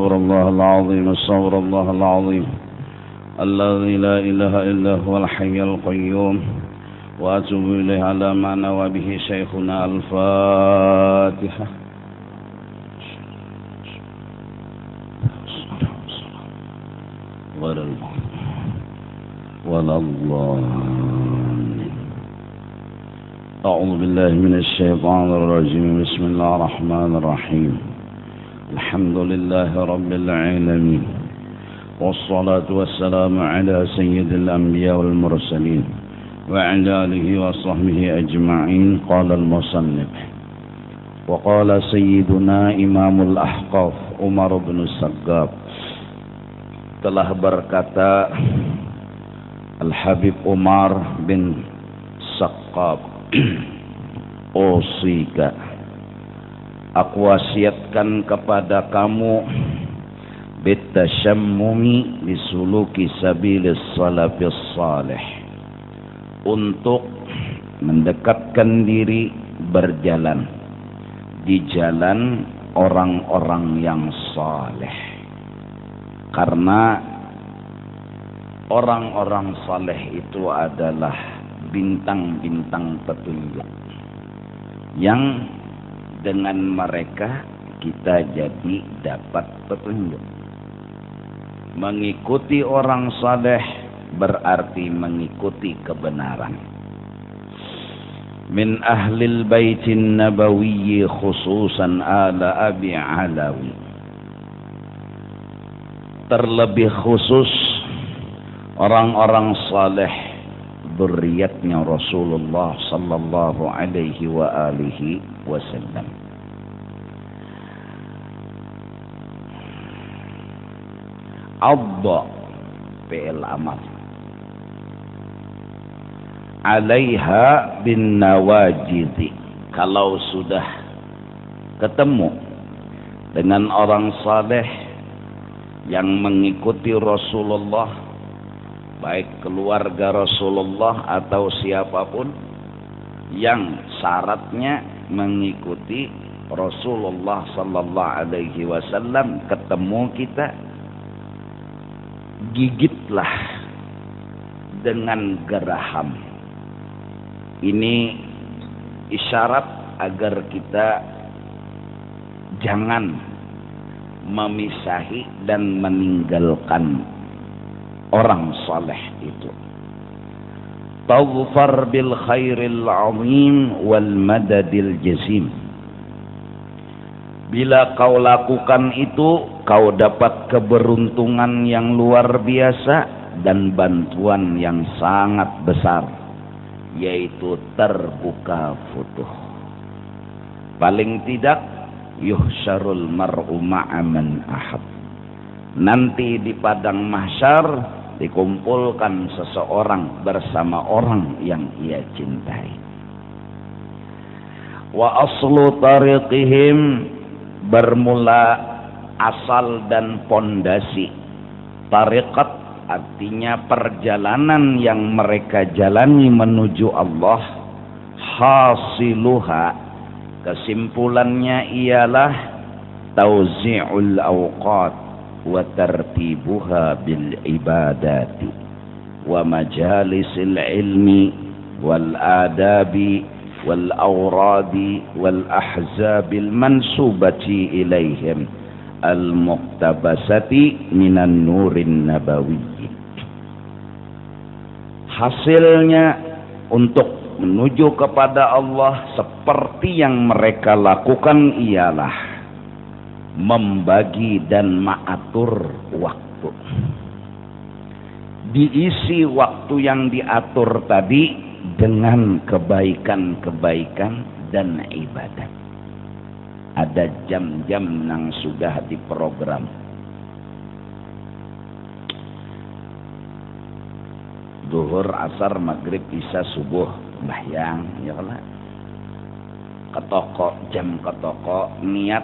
استغفر الله العظيم استغفر الله العظيم الذي لا إله إلا هو الحي القيوم وأتوب إليه على ما نوى به شيخنا. الفاتحة. ولا الضالين. أعوذ بالله من الشيطان الرجيم. بسم الله الرحمن الرحيم. الحمد لله رب العالمين والصلاة والسلام على سيد الأنبياء والمرسلين وعلى آله وصحبه أجمعين. قال المصنف وقال سيدنا إمام الأحقاف عمر بن السقاف, telah berkata Al-Habib Umar bin Saqqab, Usika, aku wasiatkan kepada kamu bitasyammumi bisuluki sabilis salafis salih, untuk mendekatkan diri berjalan di jalan orang-orang yang saleh. Karena orang-orang saleh itu adalah bintang-bintang petunjuk yang dengan mereka kita jadi dapat petunjuk. Mengikuti orang saleh berarti mengikuti kebenaran. Min ahlil baitin nabawiyyi khususan ala Abi Alawi, terlebih khusus orang-orang saleh dzurriyyatnya Rasulullah sallallahu alaihi wa alihi wasallam. Adda fi'il amal, alaiha bin nawajidhi, kalau sudah ketemu dengan orang saleh yang mengikuti Rasulullah, baik keluarga Rasulullah atau siapapun yang syaratnya mengikuti Rasulullah sallallahu alaihi wasallam, ketemu kita, gigitlah dengan geraham. Ini isyarat agar kita jangan memisahi dan meninggalkan orang saleh itu. Taghfar bil khairil azim wal madadil jazim. Bila kau lakukan itu, kau dapat keberuntungan yang luar biasa dan bantuan yang sangat besar, yaitu terbuka futuh. Paling tidak yuhsyarul mar'u ma'a man ahab, nanti di padang mahsyar dikumpulkan seseorang bersama orang yang ia cintai. Wa aslu tariqihim, bermula asal dan pondasi. Tariqat artinya perjalanan yang mereka jalani menuju Allah. Hasiluha, kesimpulannya ialah tauzi'ul awqat wa tartibuha bil ibadati wa majalisil ilmi wal adabi wal awradi wal ahzabil mansubati ilaihim al muqtabasati minan nurin nabawi. Hasilnya untuk menuju kepada Allah seperti yang mereka lakukan ialah membagi dan mengatur waktu. Diisi waktu yang diatur tadi dengan kebaikan-kebaikan dan ibadat. Ada jam-jam yang sudah diprogram. Zuhur, asar, maghrib, isya, subuh, sembahyang, ya Allah. Ke toko, jam ke toko, niat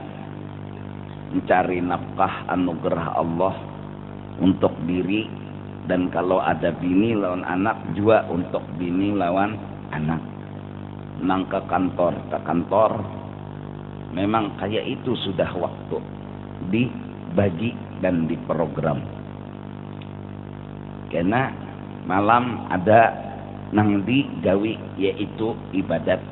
mencari nafkah anugerah Allah untuk diri, dan kalau ada bini lawan anak juga untuk bini lawan anak. Nang ke kantor, memang kayak itu sudah waktu dibagi dan diprogram. Karena malam ada nang digawi yaitu ibadat.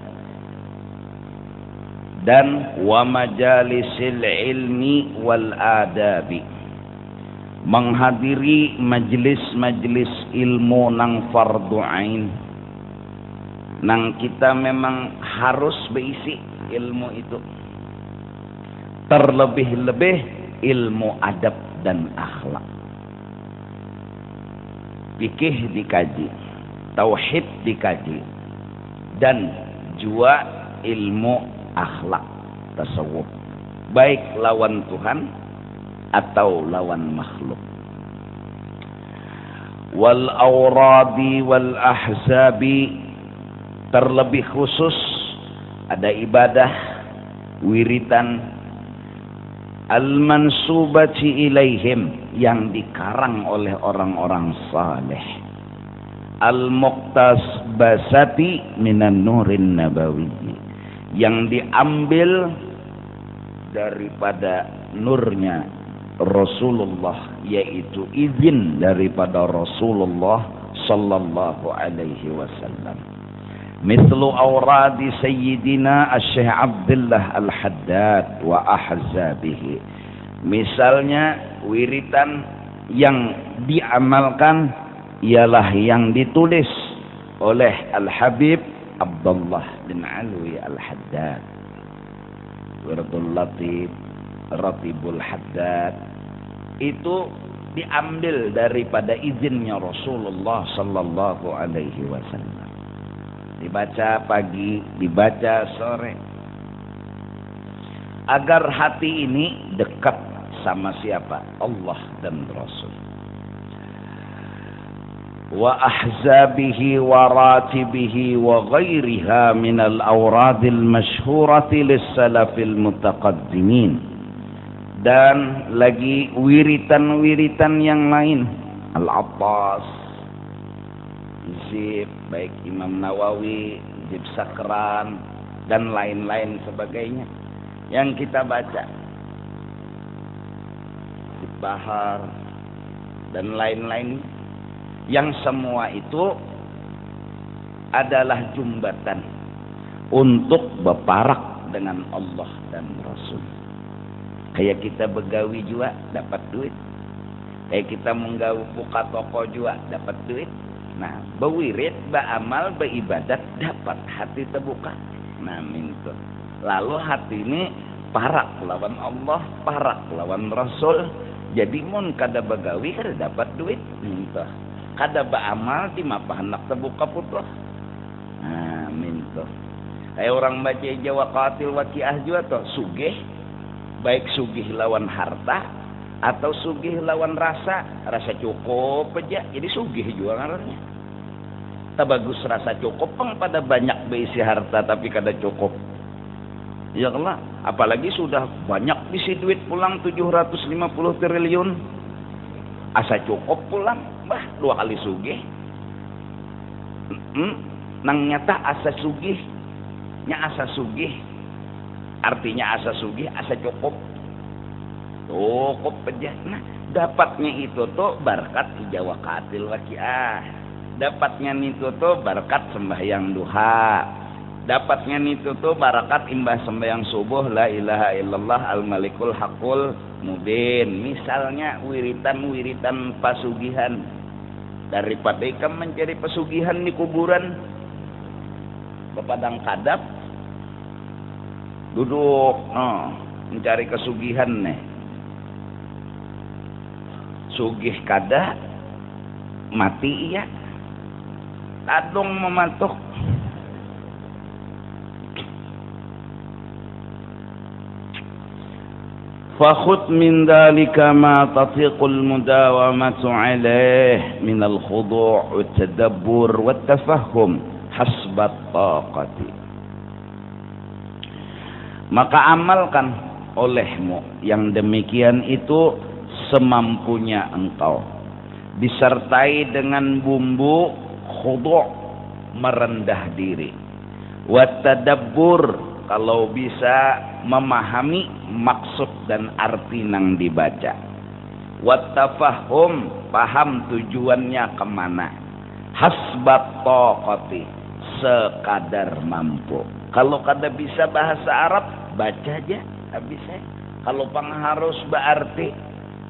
Dan wa majalisil ilmi wal adabi, menghadiri majelis-majelis ilmu nang fardu ain, nang kita memang harus berisi ilmu itu. Terlebih-lebih ilmu adab dan akhlak. Fikih dikaji, tauhid dikaji, dan juga ilmu akhlak tasawuf, baik lawan Tuhan atau lawan makhluk. Wal awradi wal ahzabi, terlebih khusus ada ibadah wiritan al mansubati ilaihim, yang dikarang oleh orang-orang saleh, al muqtasbasati minan nurin nabawi, yang diambil daripada nurnya Rasulullah, yaitu izin daripada Rasulullah sallallahu alaihi wasallam. Mithlu awradi sayyidina Syekh Abdullah Al-Haddad wa ahzabihi, misalnya wiritan yang diamalkan ialah yang ditulis oleh Al-Habib Abdullah bin Alwi Al-Haddad, Wirdul Latif, Ratibul Haddad, itu diambil daripada izinnya Rasulullah sallallahu alaihi wasallam. Dibaca pagi, dibaca sore, agar hati ini dekat sama siapa? Allah dan Rasul. Wa ahzabihi wa ratibihi wa ghairiha minal awradil masyhurati lis-salafil mutaqaddimin, dan lagi wiritan-wiritan yang lain, Al-Attas, Zib, baik Imam Nawawi, Zib Sakran, dan lain-lain sebagainya yang kita baca, Zib Bahar, dan lain-lain, yang semua itu adalah jembatan untuk berparak dengan Allah dan Rasul. Kayak kita begawi juga dapat duit, kayak kita menggawi buka toko juga dapat duit. Nah, berwirid, beramal, beribadat, dapat hati terbuka. Nah, minta. Lalu hati ini parak lawan Allah, parak lawan Rasul. Jadi mun kada begawi kada dapat duit, minta. Kada beramal di mapa hendak terbuka putus. Nah, minta. Kayak orang baca Jawa qatil waqiah juga toh, sugih, baik sugih lawan harta atau sugih lawan rasa cukup aja, jadi sugih juga ngarannya. Tak bagus rasa cukup peng pada banyak berisi harta tapi kada cukup. Ya Allah, apalagi sudah banyak bisi duit pulang 750 triliun. Asa cukup pulang, bah 2 kali sugih. Nang nyata asa sugih, nya asa sugih. Artinya asa sugih, asa cukup. Cukup aja. Nah, dapatnya itu tuh berkat Jawa qatil waqiah. Dapatnya itu tuh berkat sembahyang duha. Dapatnya itu tuh barakat imbah sembahyang subuh la ilaha illallah al malikul hakul mubin. Misalnya wiritan-wiritan pasugihan, daripada ikam mencari pesugihan di kuburan bepadang kadap, duduk mencari kesugihan nih, sugih kada mati iya, tadong mematuk. Fakhud min dhalika ma tatiqul mudawamatu alaih min al-khudu' wat-tadabbur wat-tafahum hasbat taqati. Maka amalkan olehmu yang demikian itu semampunya engkau, disertai dengan bumbu khudu', merendah diri, wat-tadabbur, kalau bisa memahami maksud dan arti nang dibaca. Wattafahum, paham tujuannya kemana. Hasbat taqati, sekadar mampu. Kalau kada bisa bahasa Arab, baca aja habis. Kalau pengharus berarti,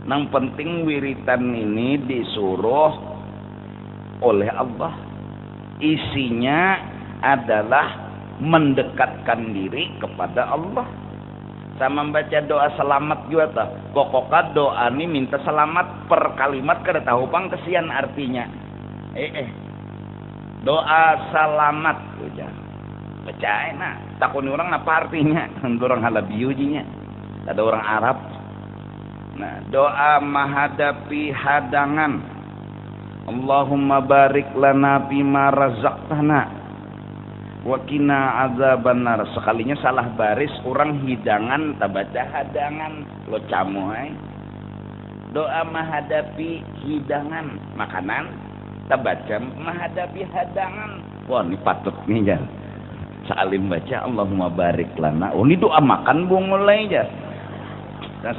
nang penting wiritan ini disuruh oleh Allah. Isinya adalah mendekatkan diri kepada Allah. Sama membaca doa selamat juga tah. Pokoknya doa ini minta selamat per kalimat kada tahu pang kesian artinya. Doa selamat ujar. Baca enak. Takuni orang apa artinya? Orang halabiujinya. Ada orang Arab. Nah, doa menghadapi hadangan. Allahumma barik lana bima razaqtana wa qina azabannar. Sekalinya salah baris orang hidangan tabaca hadangan lo camuai. Doa menghadapi hidangan makanan tabaca menghadapi hadangan. Wah, ini patut nih ya. Salim baca Allahumma barik lana. Oh, ini doa makan bung mulai ya.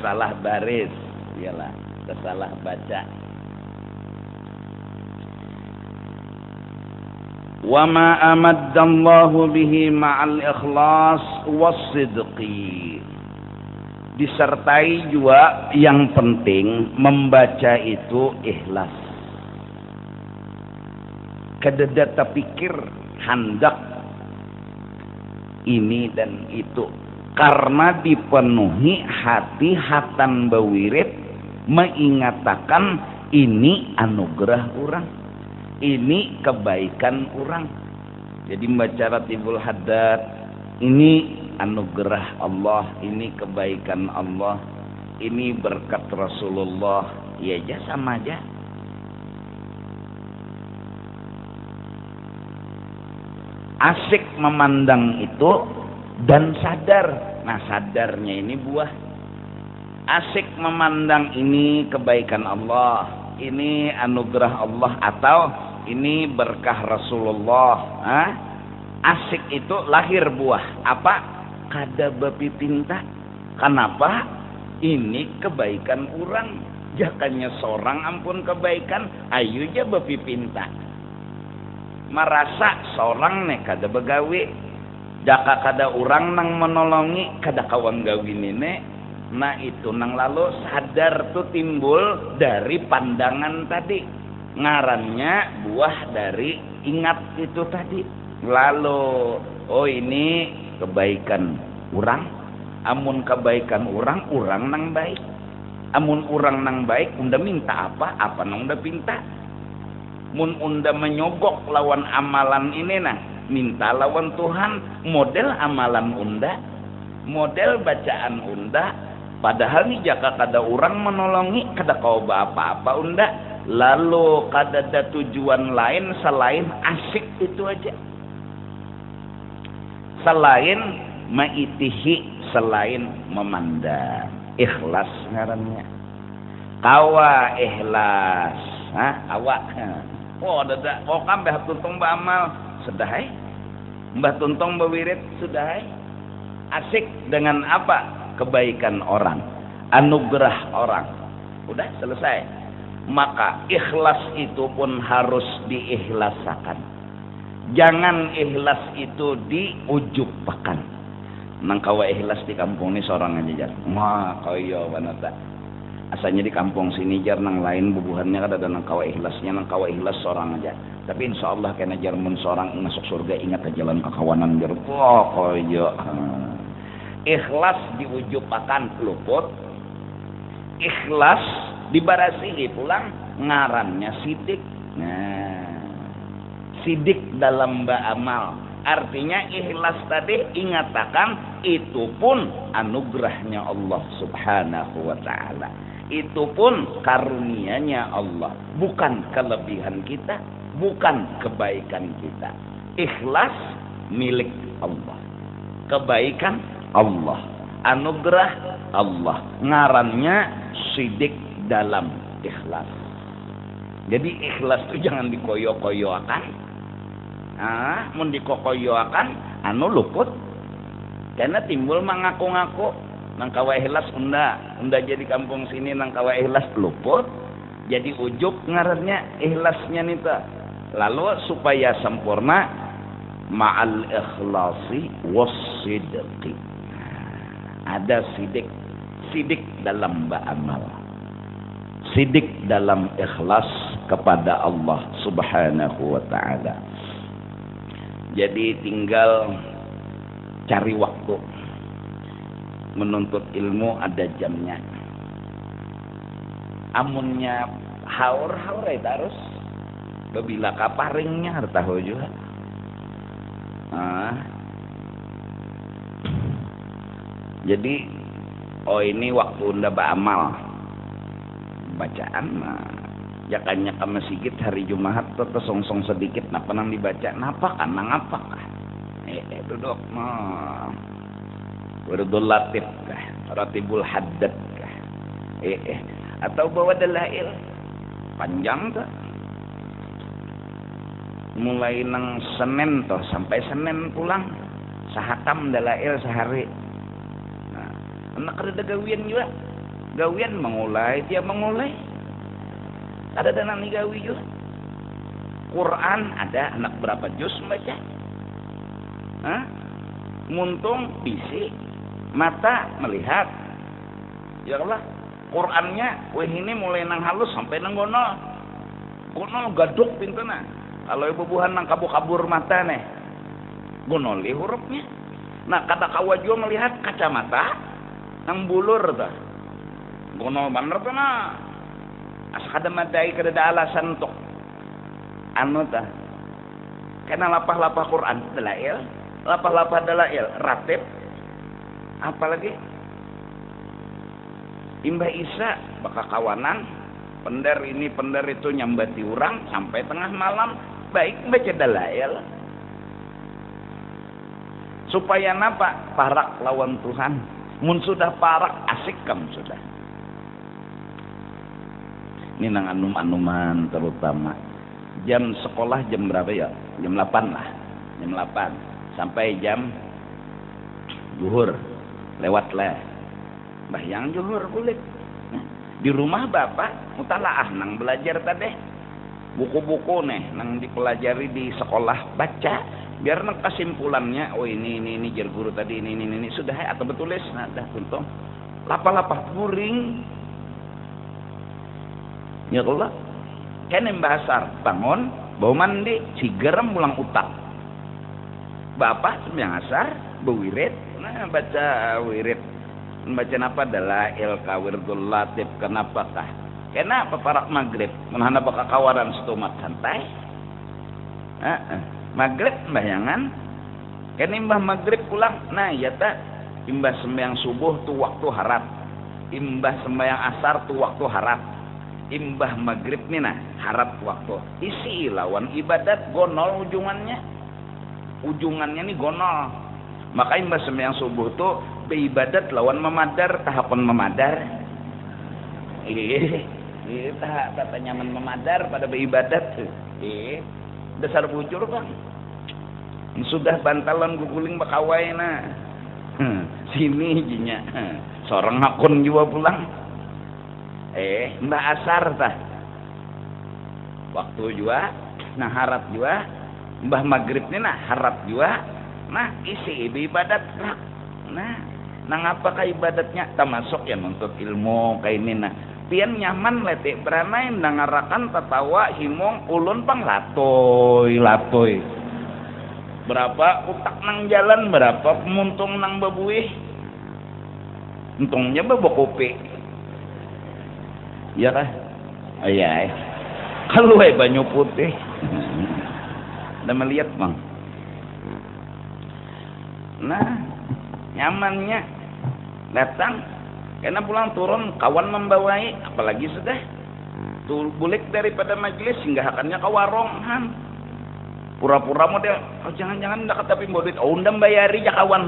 Salah baris, iyalah, salah baca. Wa ma amaddallahu bihi ma'al ikhlas was-sidqi. Disertai juga yang penting membaca itu ikhlas. Kadada terpikir hendak ini dan itu, karena dipenuhi hati hatan bawirid mengatakan ini anugerah orang, ini kebaikan orang. Jadi membaca Ratibul Haddad, ini anugerah Allah, ini kebaikan Allah, ini berkat Rasulullah. Ya aja sama aja. Asik memandang itu dan sadar. Nah, sadarnya ini buah. Asik memandang ini kebaikan Allah, ini anugerah Allah, atau ini berkah Rasulullah. Asik itu lahir buah. Apa? Kada bepipinta. Kenapa? Ini kebaikan orang. Jakanya seorang ampun kebaikan, ayo aja bepipinta. Merasa seorang nih kada begawi, jaka kada orang nang menolongi kada kawan gawin ini. Nah itu nang lalu sadar tuh timbul dari pandangan tadi, ngarannya buah dari ingat itu tadi. Lalu oh ini kebaikan orang, amun kebaikan orang nang baik, amun orang nang baik unda minta apa nang unda pinta. Mun unda menyogok lawan amalan ini nah, minta lawan Tuhan model amalan unda, model bacaan unda. Padahal nih jaka kada orang menolongi kada kau apa-apa unda. Lalu kada ada tujuan lain selain asik itu aja, selain maitihi, selain memandang. Ikhlas ngarannya. Kawa ikhlas. Awak. Oh, ada. Oh, kan mbah tuntung mbah amal sudah mbah tuntung bewirid sudah asik dengan apa? Kebaikan orang, anugerah orang. Udah selesai. Maka ikhlas itu pun harus diikhlaskan. Jangan ikhlas itu diujubkan. Nang kawa ikhlas di kampung ini seorang aja jar. Wah, kaya banget. Asalnya di kampung sini jar nang lain bubuhannya kada ada nang kawa ikhlasnya, nang kawa ikhlas seorang aja. Tapi insya Allah kena jar mun seorang masuk surga ingat jalan kekawanan jar. Wah, kaya. Ikhlas diujubkan luput. Ikhlas dibarasihi pulang ngarannya sidik. Nah, sidik dalam beramal. Artinya ikhlas tadi ingatakan itu pun anugerahnya Allah Subhanahu wa ta'ala. Itu pun karunia-Nya Allah, bukan kelebihan kita, bukan kebaikan kita. Ikhlas milik Allah, kebaikan Allah, anugerah Allah. Ngarannya sidik dalam ikhlas. Jadi ikhlas itu jangan dikoyo-koyokan. Mun dikokoyokan anu luput. Karena timbul mengaku-ngaku nang kawa ikhlas unda jadi kampung sini nang kawa ikhlas luput. Jadi ujub ngarannya ikhlasnya nita. Lalu supaya sempurna ma'al ikhlasi wassidqi. Ada sidik dalam beramal. Sidik dalam ikhlas kepada Allah Subhanahu wa taala. Jadi tinggal cari waktu. Menuntut ilmu ada jamnya. Amunnya haur harus babila kaparingnya harus tahu juga. Jadi ini waktu unda beramal bacaan jakanya ke masjid hari Jumat tetep songsong sedikit napa nang dibaca napa kan nang apa kah duduk Wardul Latif kah Ratibul Haddad kah atau bawa dalail panjang tuh mulai nang Senin toh sampai Senin pulang sahakam dalail sehari. Anak ada gawian juga, gawian mengulai dia mengulai ada dana nih gawi juga. Quran ada anak berapa juz baca muntung bisi mata melihat ya Allah Qurannya weh ini mulai nang halus sampai nang gonol gaduk pintuna kalau ibu buhan nang kabur mata nih gonoli hurufnya. Nah kata kawaju melihat kacamata nang bulur dah gonol bener tuh nah askada madai kada alasan untuk anu tah kena lapah-lapah Quran dalail lapah-lapah dalail ratib apalagi Imbah Isa baka kawanan pender ini pender itu nyambati orang sampai tengah malam baik baca dalail supaya napa parak lawan Tuhan mun sudah parak asik kam sudah ini nang anum-anuman terutama jam sekolah jam berapa ya jam 8 lah jam 8 sampai jam zuhur lewat lah bahyang zuhur kulit di rumah bapak mutalaah nang belajar tadi buku-buku nih nang dipelajari di sekolah baca biar nang kesimpulannya oh ini jar guru tadi ini sudah atau betulis nah dah untung lapah-lapah puring ya Allah kene bahasar bangun bau mandi sigerem mulang utak bapak sembahyang asar bewirid nah baca wirid baca apa dalail Wardul Latif kenapakah kenapa parak maghrib menghana baka kawaran setumat santai maghrib bayangan kan imbah maghrib pulang nah ya tak imbah sembahyang subuh tuh waktu harap imbah sembahyang asar tuh waktu harap imbah maghrib nih nah harap waktu isi lawan ibadat gonol ujungannya nih gonol maka imbah sembahyang subuh tuh beribadat lawan memadar tahapan memadar tak nyaman memadar pada beribadat dasar bujur bang sudah bantalan guguling bakawai nah sini jinya seorang akun juga pulang mbak asar tah waktu juga nah harap juga mbah maghrib ini nah harap juga nah isi ibadat nah ngapakah ibadatnya termasuk ya nuntut ilmu kayak ini nah pian nyaman letik beranai nangarakan tatawa himong ulun pang latoy berapa utak nang jalan berapa muntung nang babuih untungnya bawa kopi ya kah ayah kalau banyu putih udah melihat bang nah nyamannya datang karena pulang turun kawan membawai apalagi sudah tuh bulik daripada majelis hingga akannya ke warung pura-pura model jangan-jangan ndak tapi modit undang bayari ja kawan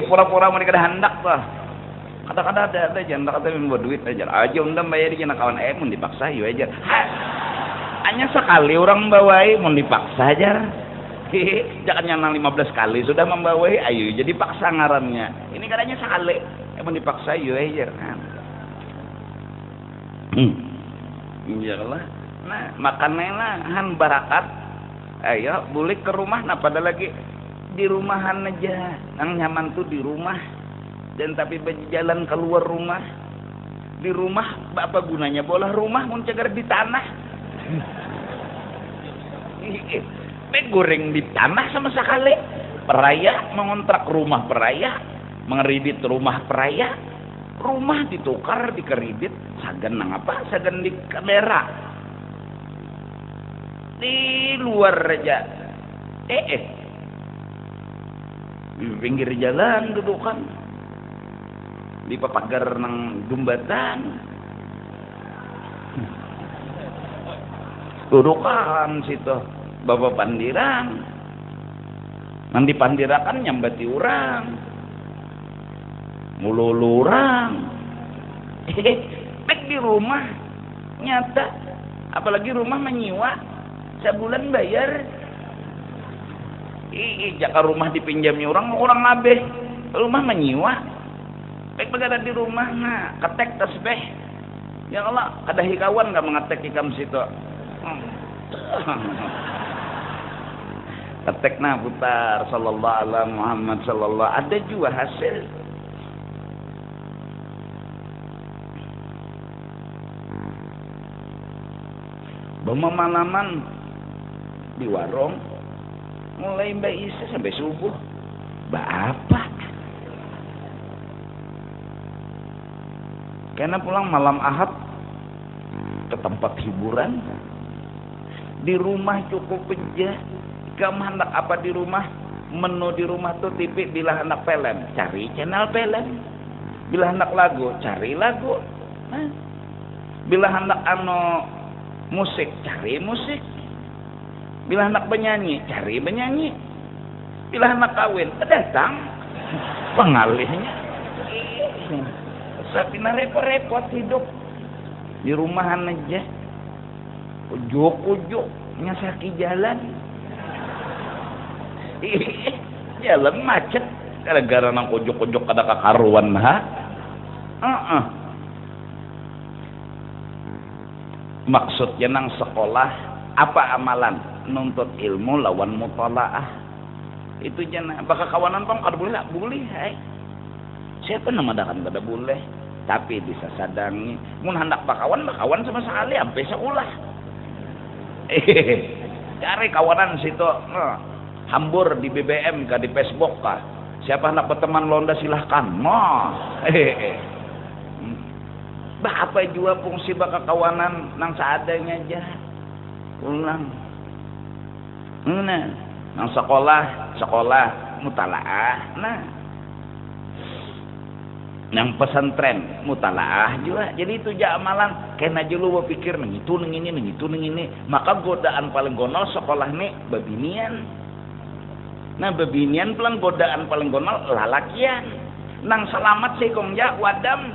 pura-pura mau dikada hendak tuh kata-kata ada jangan ndak tapi mau duit aja undang bayari jangan kawan mun dipaksa yuk aja hanya sekali orang membawai mau dipaksa aja Jangan nyanang 15 kali sudah membawahi ayo jadi paksa ngarannya. Ini katanya sekali. Emang dipaksa yo aja kan. Insyaallah. Nah, makannya han barakat. Ayo boleh ke rumah nah pada lagi di rumahan aja. Nang nyaman tuh di rumah. Dan tapi berjalan keluar rumah. Di rumah apa gunanya bola rumah mun cagar di tanah. Goreng di tanah sama sekali. Peraya mengontrak rumah peraya, mengeridit rumah peraya, rumah ditukar dikeridit, sagan nang apa? Sagan di daerah. Di luar aja. Di pinggir jalan dudukan. Di papagar nang jembatan. Dudukan situ. Bapak pandiran nanti pandirakan nyambati orang ngululu orang baik di rumah nyata apalagi rumah menyiwa sebulan bayar jaka rumah dipinjami orang ngabeh rumah menyiwa baik bagada di rumah nah ketek tasbih ya Allah ada hikawan gak mengetek ikam situ ketekna putar sallallahu alaihi Muhammad sallallahu ada juga hasil pemalaman di warung mulai Mbak Isa sampai subuh apa karena pulang malam Ahad ke tempat hiburan di rumah cukup aja kamu hendak apa di rumah menu di rumah tuh TV bila hendak film cari channel film bila hendak lagu cari lagu bila hendak musik cari musik bila hendak penyanyi cari penyanyi bila hendak kawin datang pengalihnya sapina repot-repot hidup di rumahan aja ujuk-ujuk nyasaki jalan jalan macet gara-gara nang ujuk-ujuk kada kakaruan maksudnya nang sekolah apa amalan nuntut ilmu lawan mutalaah itu jangan bakal kawanan pang kada boleh hai siapa nama dakan kada boleh tapi bisa sadangi mun hendak bakawan sama sekali sampai seulah cari kawanan situ hambur di BBM kah di Facebook kah siapa hendak berteman londa silahkan apa juga fungsi bakal kawanan nang seadanya aja ulang nang sekolah mutalaah yang pesantren mutalaah juga jadi itu aja amalan kena julu berpikir neng itu neng ini maka godaan paling gonol sekolah nih babinian nah babinian pelan godaan paling gonol lalakian nang selamat sih kongja wadam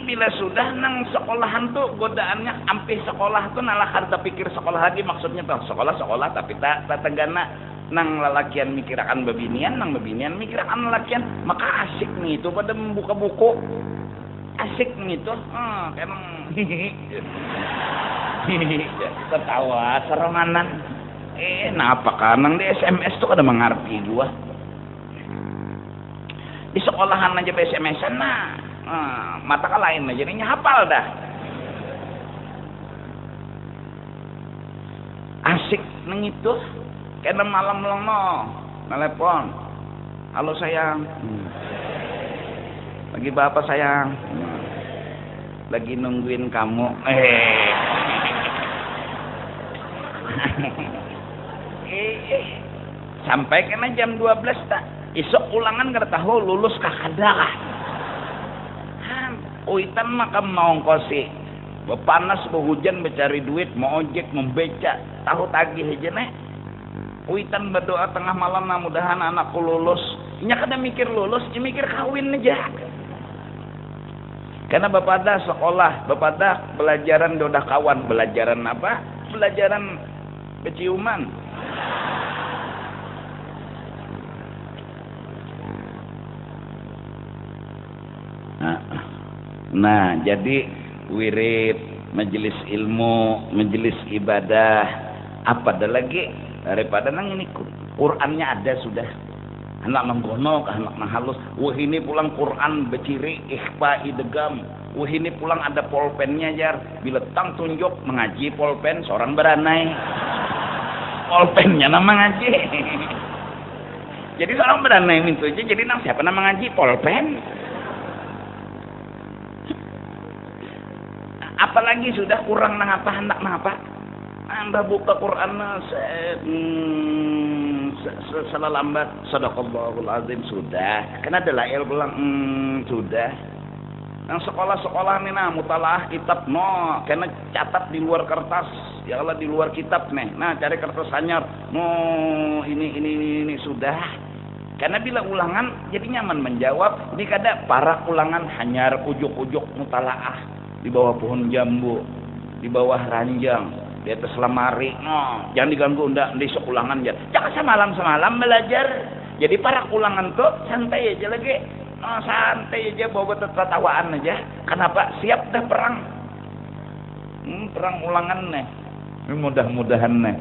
bila sudah nang sekolahan tuh godaannya ampe sekolah tuh nalah harta pikir sekolah lagi maksudnya tuh sekolah tapi tak tenggana nang lalakian mikirakan babinian nang babinian mikirakan lalakian maka asik nih itu pada membuka buku asik nih itu emang ketawa seranganan napa kanang di SMS tuh kada mengerti gua di sekolahan aja SMS-an mata ka lain aja jadinya hafal dah asik neng itu kena malam lono telepon halo sayang lagi bapak sayang lagi nungguin kamu sampai kena jam 12 tak isok ulangan kada tahu lulus kakada kah uitan maka mau ngkosi bepanas behujan becari duit mau ojek membeca tahu tagih aja nih uitan berdoa tengah malam nah mudahan anakku lulus nya kada mikir lulus nya mikir kawin aja Karena bapada sekolah, bapada pelajaran dodah kawan, belajaran apa? Pelajaran peciuman. Nah, jadi wirid, majelis ilmu, majelis ibadah, apa ada lagi daripada nang ini Qurannya ada sudah. Anak menggono, anak halus. Wah ini pulang Quran beciri, ikhfa, idegam. Wah ini pulang ada polpennya jar. Bila tang tunjuk mengaji polpen, seorang beranai. Polpennya nama ngaji. Jadi seorang beranai mintu aja. Jadi nang siapa nama ngaji polpen? Apalagi sudah kurang nang apa hendak nang apa? Anda buka Quran selalambat sadaqallahul azim sudah. Karena adalah pulang sudah. Yang sekolah-sekolah nih nah mutalaah kitab no, karena catat di luar kertas, ya Allah di luar kitab nih. Nah cari kertas anyar, no ini sudah. Karena bila ulangan jadi nyaman menjawab. Ini kada para ulangan hanyar ujuk-ujuk mutalaah di bawah pohon jambu, di bawah ranjang, di atas lemari. No, jangan diganggu ndak besok ulangan ya. Jangan semalam belajar. Jadi para ulangan tuh santai aja lagi. No, santai aja bawa tertawaan aja. Kenapa? Siap dah perang. Perang ulangan nih. Mudah-mudahan nih.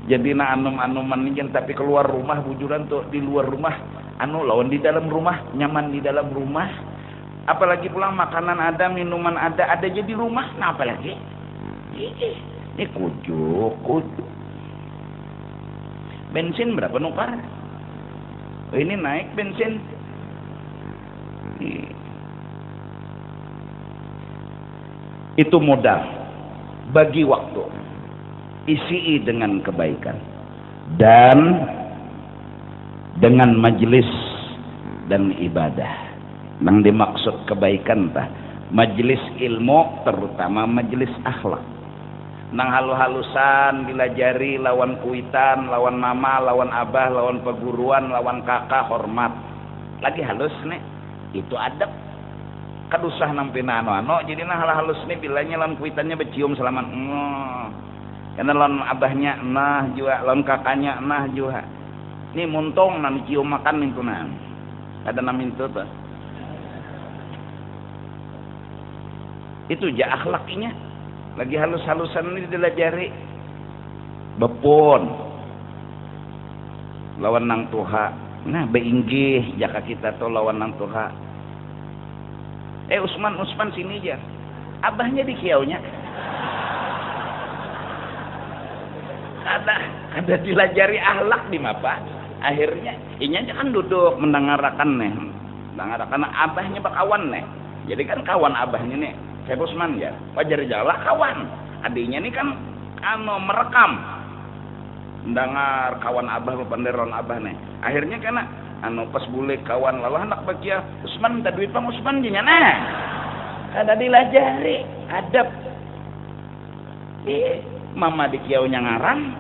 Jadi na anum-anuman ini tapi keluar rumah bujuran tuh di luar rumah anu lawan di dalam rumah, nyaman di dalam rumah. Apalagi pulang makanan ada, minuman ada aja di rumah. Nah apalagi? Ini kujuk. Bensin berapa nukar? Oh, ini naik bensin. Itu modal bagi waktu. Isi dengan kebaikan dan dengan majelis dan ibadah. Nang dimaksud kebaikan tah majelis ilmu, terutama majelis akhlak. Nang halu-halusan dilajari lawan kuitan, lawan mama, lawan abah, lawan perguruan, lawan kakak hormat. Lagi halus nih, itu adab. Kadusah nampi nano, jadi nah halus nih bilanya lawan kuitannya bercium selamat. Karena lawan abahnya nah juga, lawan kakaknya nah juga. Ini muntung nang cium makan itu nah. Ada namin itu tuh. Itu ja akhlaknya. Lagi halus-halusan ini dilajari. Bepon lawan nang tuha. Nah beinggih jaka kita tuh lawan nang tuha. Usman sini aja. Abahnya di kiaunya. Ada dilajari akhlak di mapa. Akhirnya inya kan duduk mendengarkan nih. Mendengarkan abahnya bakawan nih. Jadi kan kawan abahnya nih. Saya Usman ya, wajar jalan kawan. Adiknya ini kan merekam, mendengar kawan abah penderon abah nih. Akhirnya karena pas bule kawan lalu anak bagia Usman minta duit pang Usman jenya nah. Kada dilajari adab. Mama di kiaunya ngarang,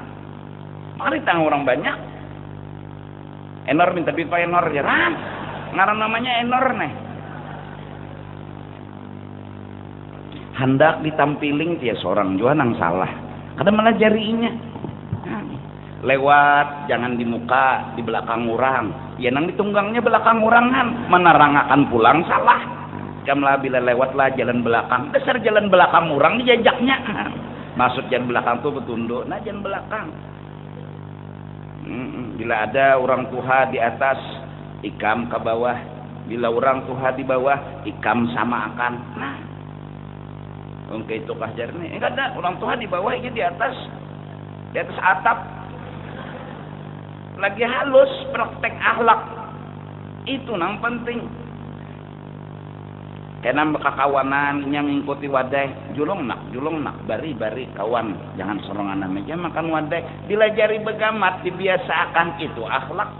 mari tang orang banyak. Enor minta duit pang Enor jaran, ngarang namanya Enor nih. Hendak ditampiling dia seorang juga nang salah. Kada melajarinya. Lewat jangan di muka, di belakang orang. Ya nang ditunggangnya belakang orang kan. Menerangakan pulang salah. Kamlah bila lewatlah jalan belakang. Dasar jalan belakang orang dijajaknya. Maksud jalan belakang tuh betunduk. Nah jalan belakang. Bila ada orang tuha di atas, ikam ke bawah. Bila orang tuha di bawah, ikam sama akan. Nah. Oke itu kajar nih. Ada orang tua di bawah ini di atas atap. Lagi halus praktek akhlak. Itu nang penting. Karena kakawanan yang mengikuti wadah julung nak bari kawan. Jangan sorongan aja makan wadah. Dilajari begamat dibiasakan itu akhlak.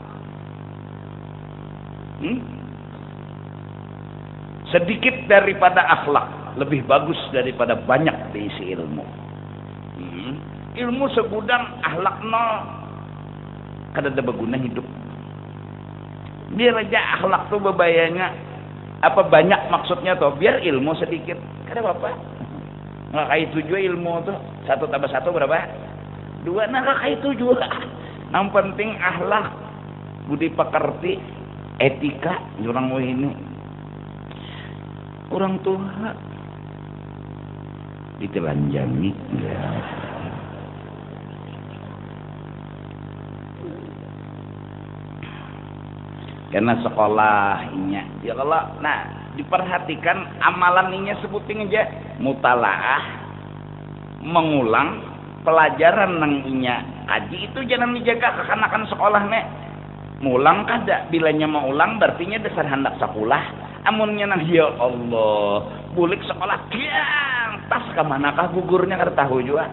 Sedikit daripada akhlak lebih bagus daripada banyak diisi ilmu. Ilmu segudang, akhlak nol. Kada ada berguna hidup. Biar aja akhlak tuh bebayanya Apa banyak maksudnya tuh? Biar ilmu sedikit. Kada apa-apa. Nggak kayak itu juga ilmu tuh. 1+1 berapa? 2. Nah nggak kayak itu juga. Yang penting akhlak, budi pekerti, etika. Orang ini. Orang tua ditelanjangi. Ya. Karena sekolahnya ya kalau nah diperhatikan amalannya sebutin aja mutalaah mengulang pelajaran nang inya kaji itu jangan dijaga kekanakan sekolahnya mulang kada bilanya mau ulang berartinya dasar hendak sekolah amunnya nang ya Allah bulik sekolah giang tas kemanakah gugurnya kada tahu juga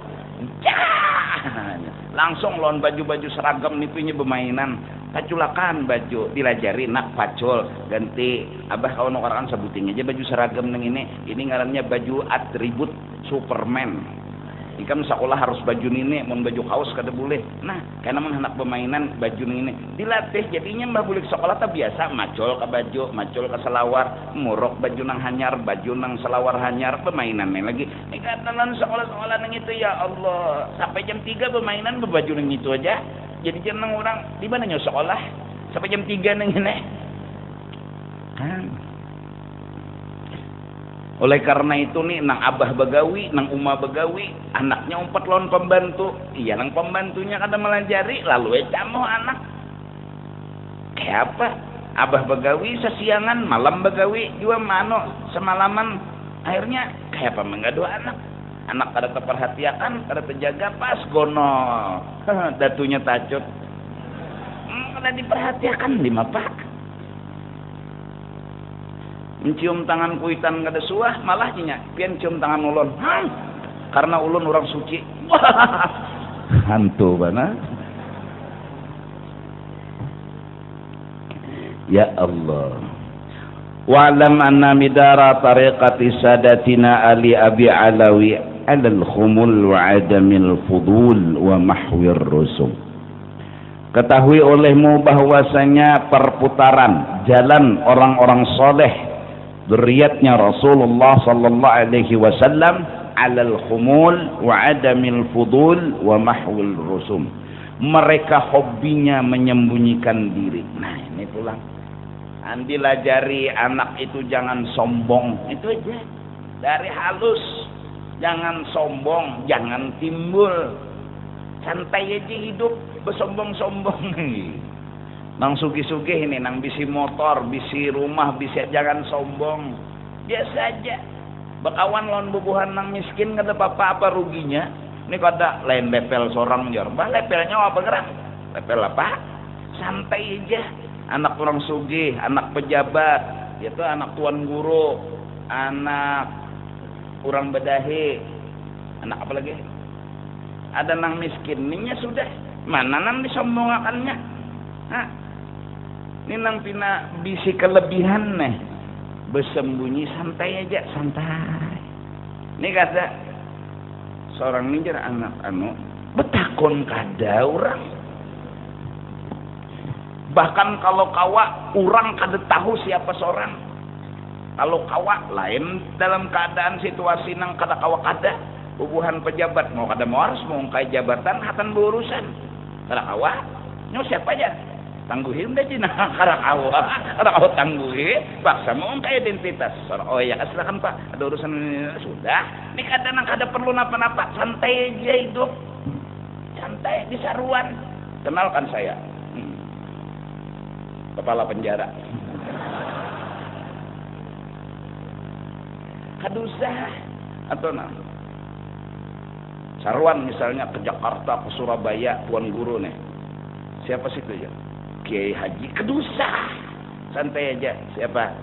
langsung lawan baju-baju seragam nitunya bermainan paculakan baju dilajari nak pacul ganti abah kawan orang sebutin aja baju seragam neng ini ngarannya baju atribut Superman ikam sekolah harus baju ini mau baju kaos kada boleh nah karena anak permainan baju ini dilatih jadinya mbah boleh sekolah tak biasa macul ke baju macul ke selawar murok baju nang hanyar baju nang selawar hanyar permainan lagi dalam sekolah-sekolah nang itu ya Allah sampai jam 3 permainan berbaju nang itu aja jadi jam nang orang di mana nyo sekolah sampai jam 3 nang ini kan oleh karena itu nih nang abah begawi nang uma begawi anaknya umpat lawan pembantu iya nang pembantunya kada melajari lalu camoh anak kayak apa abah begawi sesiangan malam begawi juga mano semalaman akhirnya kayak apa menggadu anak kada terperhatikan kada terjaga pas gono datunya tacut kada diperhatikan lima pak mencium tangan kuitan kada suah malah nya pian cium tangan ulun karena ulun orang suci hantu bana ya Allah wa'lam anna midara tariqati sadatina ali abi alawi alal khumul wa adamil fudul wa mahwir rusum ketahui olehmu bahwasanya perputaran jalan orang-orang soleh dzurriyyatnya Rasulullah sallallahu alaihi wasallam alal khumul wa adamil fudul wa mahwil rusum mereka hobinya menyembunyikan diri nah ini pulang andi lajari anak itu jangan sombong itu aja dari halus jangan sombong jangan timbul santai aja hidup bersombong-sombong nang sugih-sugih ini nang bisi motor bisi rumah bisi jangan sombong biasa aja bakawan lawan bubuhan nang miskin kada apa-apa ruginya ini kada lain level seorang jor bah levelnya apa gerak level apa santai aja anak orang sugih anak pejabat itu anak tuan guru anak orang bedahi anak apa lagi ada nang miskin ininya sudah mana nang disombongakannya ini nang pina bisi kelebihan nih bersembunyi santai aja santai ini kata seorang ninjar anak betakon kada orang bahkan kalau kawa orang kada tahu siapa seorang kalau kawa lain dalam keadaan situasi nang kada kawa kada hubungan pejabat mau kada mau harus mau kai jabatan hatan berurusan kada kawa nyo siapa aja tangguhin dah cina kada kawa tangguhi paksa mau kai identitas oh ya silakan pak ada urusan sudah ini kada nang kada perlu napa-napa santai aja hidup santai di saruan kenalkan saya kepala penjara kadusah atau nah saruan misalnya ke Jakarta ke Surabaya tuan guru nih siapa sih itu ya Kiai Haji kedusah santai aja siapa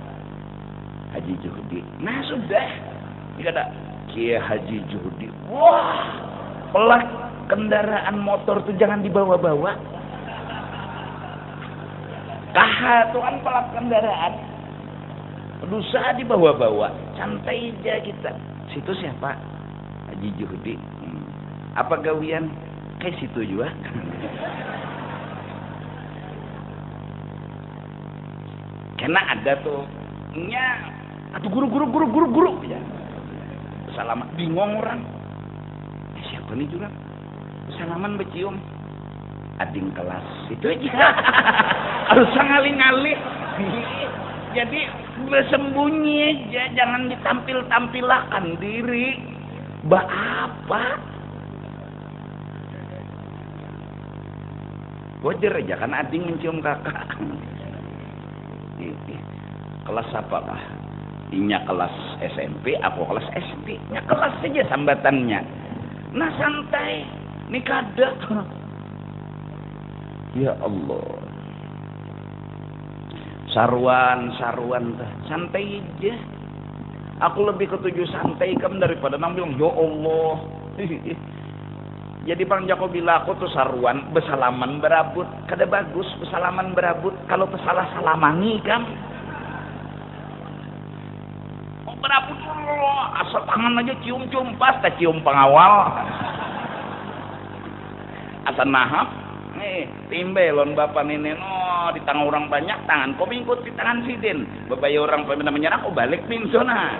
Haji Juhudi nah sudah ini ada Kiai Haji Juhudi wah pelat kendaraan motor tuh jangan dibawa-bawa kahatuan pelat kendaraan berusaha dibawa-bawa santai aja kita situ siapa Haji Juhudi apa gawian kayak situ juga karena ada tuh nya atau guru ya. Salaman bingung orang. Siapa nih juga? Salaman becium. Ading kelas itu aja. Harus ngalih-ngalih. Jadi bersembunyi aja, jangan ditampil-tampilkan diri. Apa? Wajar aja kan ading mencium kakak. Kelas apa kah? Inya kelas SMP, aku kelas SD. Nya kelas saja sambatannya. Nah santai, ini kada. Ya Allah. Sarwan santai aja. Aku lebih ketujuh santai kamu daripada nang bilang ya Allah. Jadi Bang Joko bilang aku tuh sarwan bersalaman berabut. Kada bagus bersalaman berabut kalau tersalah salamani kan. Oh berabut asal tangan aja cium-cium pas tak cium pengawal. Asal nahap. Timbelon bapak nenek di tangan orang banyak tangan kau mingkut di tangan sidin bapak orang peminta menyerah kau balik minsona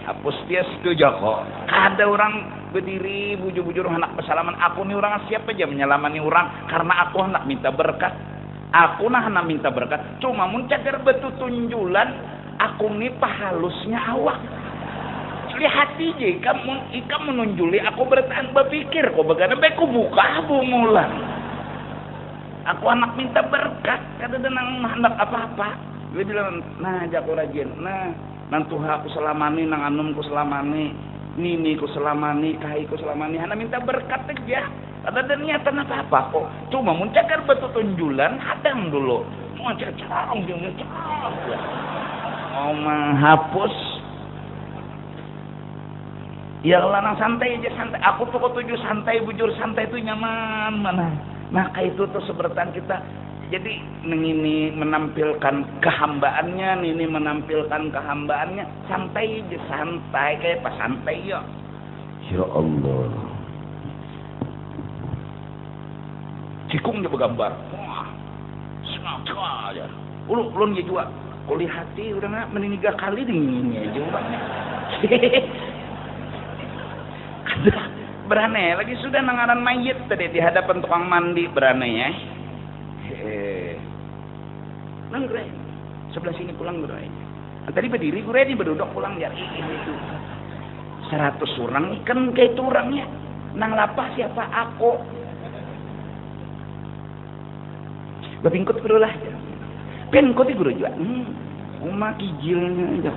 hapus dia setuju kok ada orang berdiri bujur-bujur anak bersalaman aku nih orang siapa aja menyelamani orang karena aku anak minta berkat aku nah anak minta berkat cuma muncagar betul tunjulan aku nih pahalusnya awak lihat aja ikam menunjuli aku bertahan berpikir kok bagaimana baik ku buka bungulan aku anak minta berkat kada ada nang hendak apa-apa dia bilang nah jago rajin nah nantuha aku selamani nang anum ku selamani nini ku selamani kai ku selamani anak minta berkat aja kada ada niatan apa-apa kok cuma muncakar betul tunjulan hadang dulu mau carang dia mau menghapus. Ya lanang santai aja santai. Aku tuh ketujuh santai bujur santai itu nyaman mana. Nah kayak itu tuh sebertan kita. Jadi ini menampilkan kehambaannya, ini menampilkan kehambaannya. Santai aja santai kayak pas santai ya. Ya Allah. Cikung dia bergambar. Wah, sengaja aja. Ulun dia juga. Kuli hati udah nggak meniniga kali dinginnya juga. Berane lagi sudah nangaran mayit tadi di hadapan tukang mandi berane ya. Pulang gerai. Sebelah sini pulang gerai. Tadi berdiri gerai di berduduk pulang ya. 100 orang ikan kayak itu orangnya. Nang lapah siapa aku. Bapingkut guru lah. Pengkut guru juga. Uma kijilnya aja.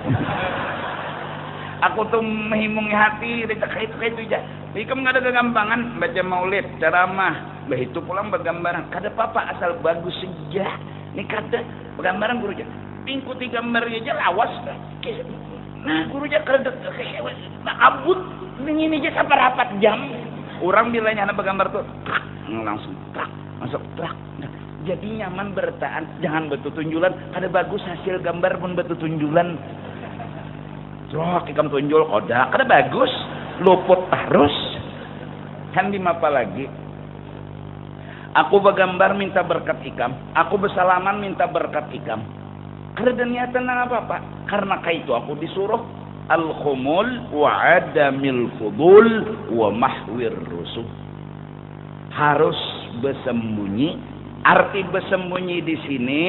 Aku tuh menghimungi hati kayak itu aja. Ikam nggak ada kegampangan baca maulid, ceramah, itu pulang bergambaran. Kada apa-apa asal bagus saja. Ini kada bergambaran guru aja. Ikuti gambarnya aja lawas. Nah guru aja kada abut ini aja sampai rapat jam. Orang bilangnya anak bergambar tuh langsung trak masuk trak. Nah, jadi nyaman bertahan. Jangan betul tunjulan. Kada bagus hasil gambar pun betul tunjulan. Jok, ikam tunjul kodak, kada bagus, luput terus. Kan apa lagi? Aku bergambar minta berkat ikam, aku bersalaman minta berkat ikam. Kada ada niatan apa-apa. Karena kayak itu aku disuruh al-khumul wa adamil fudul wa mahwir rusuh. Harus bersembunyi. Arti bersembunyi di sini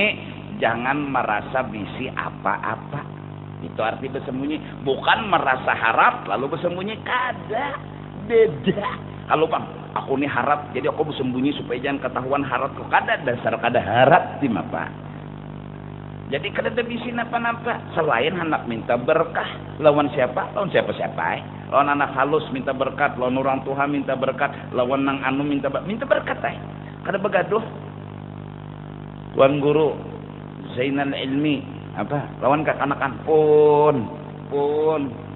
jangan merasa bisi apa-apa. Itu arti bersembunyi, bukan merasa harap lalu bersembunyi, kada beda. Kalau bang, aku nih harap, jadi aku bersembunyi supaya jangan ketahuan harap kok kada dasar kada harap di apa. Jadi kada ada bisi napa-napa selain hendak minta berkah. Lawan siapa? Lawan siapa-siapa. Lawan anak halus minta berkat, lawan orang tua minta berkat, lawan nang anu minta berkat. Kada begaduh. Tuan guru Zainal Ilmi apa lawan kekanakan pun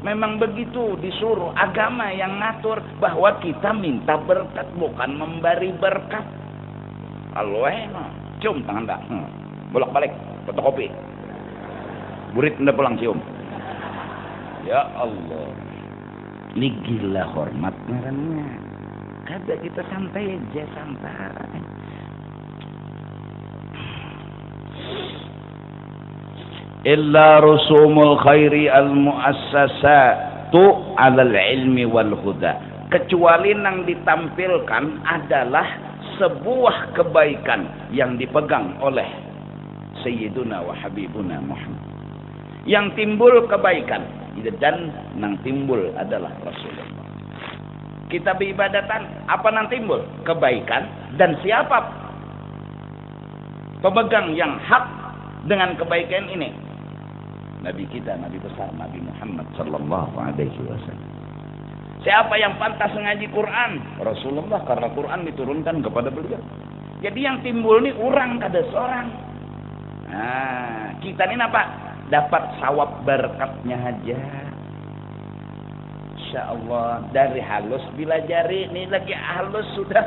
memang begitu disuruh agama yang ngatur bahwa kita minta berkat bukan memberi berkat. Kalau cium tangan dah bolak balik fotokopi burit anda pulang cium. Ya Allah ini gila hormat ngarannya. Kada kita santai aja santai. illa rusumul khairi al muassasatu 'alal ilmi wal huda. Kecuali yang ditampilkan adalah sebuah kebaikan yang dipegang oleh Sayyiduna wa Habibuna Muhammad. Yang timbul kebaikan dan yang timbul adalah Rasulullah. Kita beribadatan, apa yang timbul? Kebaikan. Dan siapa pemegang yang hak dengan kebaikan ini? Nabi kita, Nabi besar, Nabi Muhammad sallallahu alaihi wasallam. Siapa yang pantas ngaji Quran? Rasulullah, karena Quran diturunkan kepada beliau. Jadi yang timbul ini orang kada seorang. Nah, kita ini apa? Dapat sawab berkatnya aja. Insya Allah dari halus bila jari ini lagi halus sudah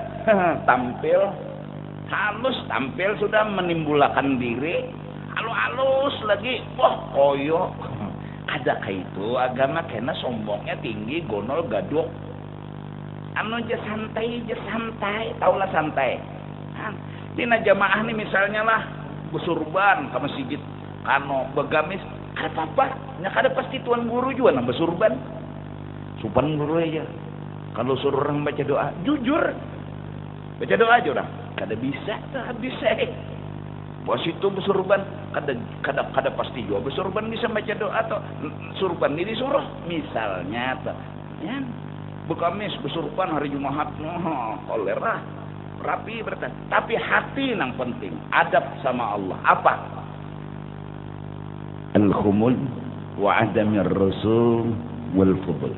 tampil, halus tampil sudah menimbulkan diri, halus lagi, wah koyok. Adakah itu agama kena sombongnya tinggi, gonol gaduk. Anu aja santai, taulah santai. Dina jamaah nih misalnya lah besurban ke masjid, kano begamis, kada apa-apa, nya kada pasti tuan guru juga nang besurban. Supan guru aja. Kalau suruh orang baca doa, jujur. Baca doa aja orang. Kada bisa, bisa. Bos itu besurban, kada pasti juga besurban bisa baca doa atau surban ini disuruh. Misalnya, ya, begamis besurban hari Jumat, kolera, rapi berarti. Tapi hati yang penting, adab sama Allah. Apa? Al-khumul wa adamir rasul wal fudul.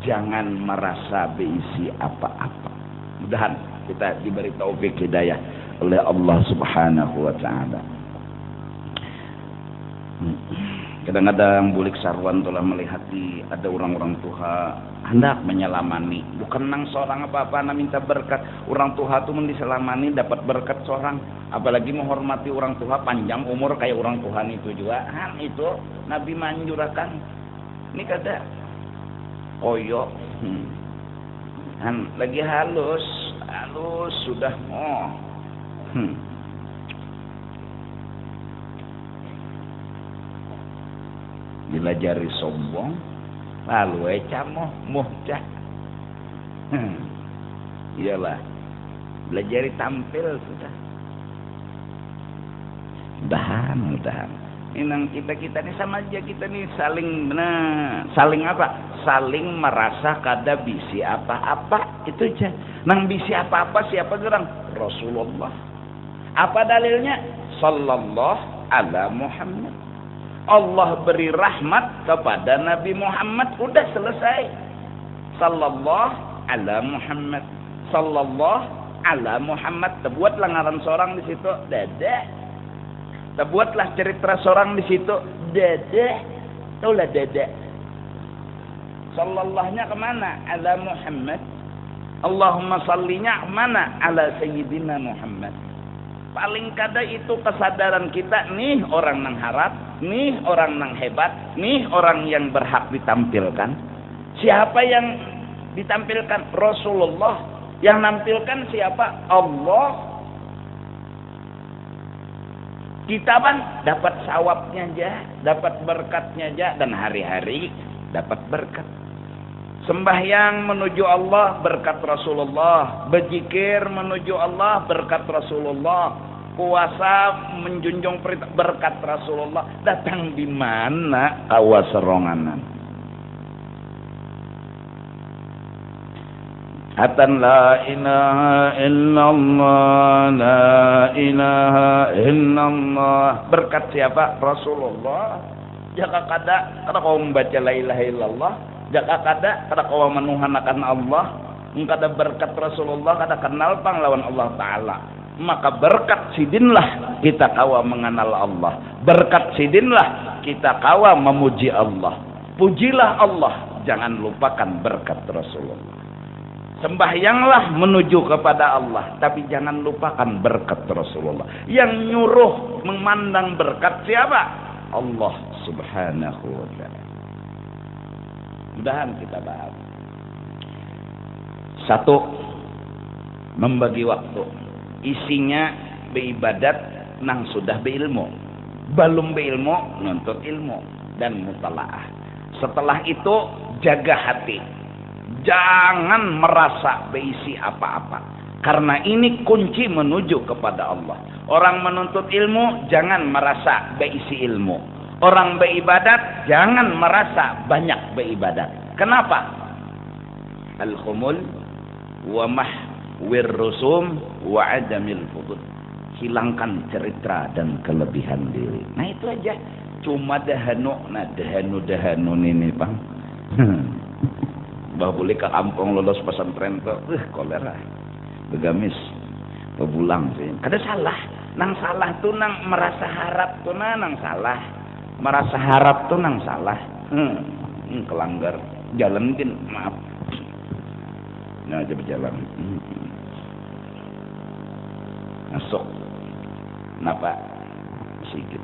Jangan merasa berisi apa-apa. Mudahan kita diberi taufik hidayah oleh Allah Subhanahu wa ta'ala. Kadang-kadang bulik sarwan telah melihat ada orang-orang tua hendak menyelamani, bukan nang seorang apa-apa nak minta berkat. Orang tua tu mendiselamani dapat berkat seorang, apalagi menghormati orang tua panjang umur kayak orang Tuhan itu juga. Itu Nabi manjurakan. Ini kada koyok. Lagi halus sudah bila jari sombong lalu camoh muhcah. Iyalah bila jari tampil sudah mudahan inang kita ini sama aja, kita nih saling apa, saling merasa kada bisi apa-apa, itu aja. Nang bisi apa-apa siapa gerang? Rasulullah. Apa dalilnya? Sallallahu ala Muhammad. Allah beri rahmat kepada Nabi Muhammad, udah selesai. Sallallahu ala Muhammad. Sallallahu ala Muhammad. Terbuatlah ngaran seorang di situ, dadah. Terbuatlah cerita seorang di situ, dadah. Taulah dadah. Sallallahnya kemana? Ala Muhammad. Allahumma sallinya mana? Ala Sayyidina Muhammad. Paling kada itu kesadaran kita, nih orang nang harap, nih orang nang hebat, nih orang yang berhak ditampilkan. Siapa yang ditampilkan? Rasulullah. Yang nampilkan siapa? Allah. Kita dapat sawabnya aja, dapat berkatnya aja, dan hari-hari dapat berkat. Sembahyang menuju Allah, berkat Rasulullah. Berzikir menuju Allah, berkat Rasulullah. Puasa menjunjung perintah, berkat Rasulullah. Datang di mana kawas seronganan? Hatan la ilaha illallah, la ilaha illallah. Berkat siapa? Rasulullah. Jaka kada kau membaca la ilaha illallah, jaka kada kau menuhanakan Allah, kada berkat Rasulullah, kada kenal panglawan Allah Ta'ala. Maka berkat sidinlah kita kawa mengenal Allah. Berkat sidinlah kita kawa memuji Allah. Pujilah Allah, jangan lupakan berkat Rasulullah. Sembahyanglah menuju kepada Allah, tapi jangan lupakan berkat Rasulullah. Yang nyuruh memandang berkat siapa? Allah Subhanahu wa ta'ala. Mudahan kita bahas. Satu, membagi waktu. Isinya beribadat nang sudah berilmu. belum berilmu nuntut ilmu dan mutalaah. Setelah itu jaga hati, jangan merasa berisi apa-apa, karena ini kunci menuju kepada Allah. Orang menuntut ilmu jangan merasa berisi ilmu, orang beribadat jangan merasa banyak beribadat. Kenapa? Al-khumul wa mahwir rusum wa adamil fudul, hilangkan cerita dan kelebihan diri. Nah itu aja. Cuma dahanu ini bang. Bah boleh ke kampung lolos pesantren tuh, kolera, begamis, bebulang sih. Kada salah, nang salah tuh nang merasa harap tuh nang salah, merasa harap tuh nang salah. Kelanggar, jalan mungkin maaf. Nah aja berjalan. Masuk. Kenapa? Sedikit.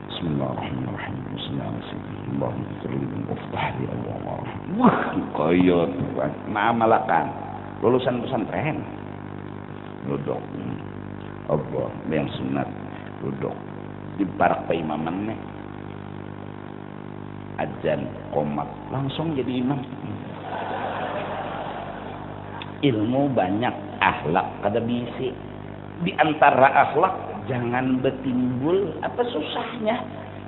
Bismillahirrahmanirrahim. Bismillahirrahmanirrahim. Wah, koyot. Nah, malakan. Lulusan pesantren. Duduk. Allah, yang sunat. Duduk. Di barak paimaman nih. Ajan, komat. Langsung jadi imam. Ilmu banyak, akhlak kada bisi. Di antara akhlak jangan betimbul apa susahnya.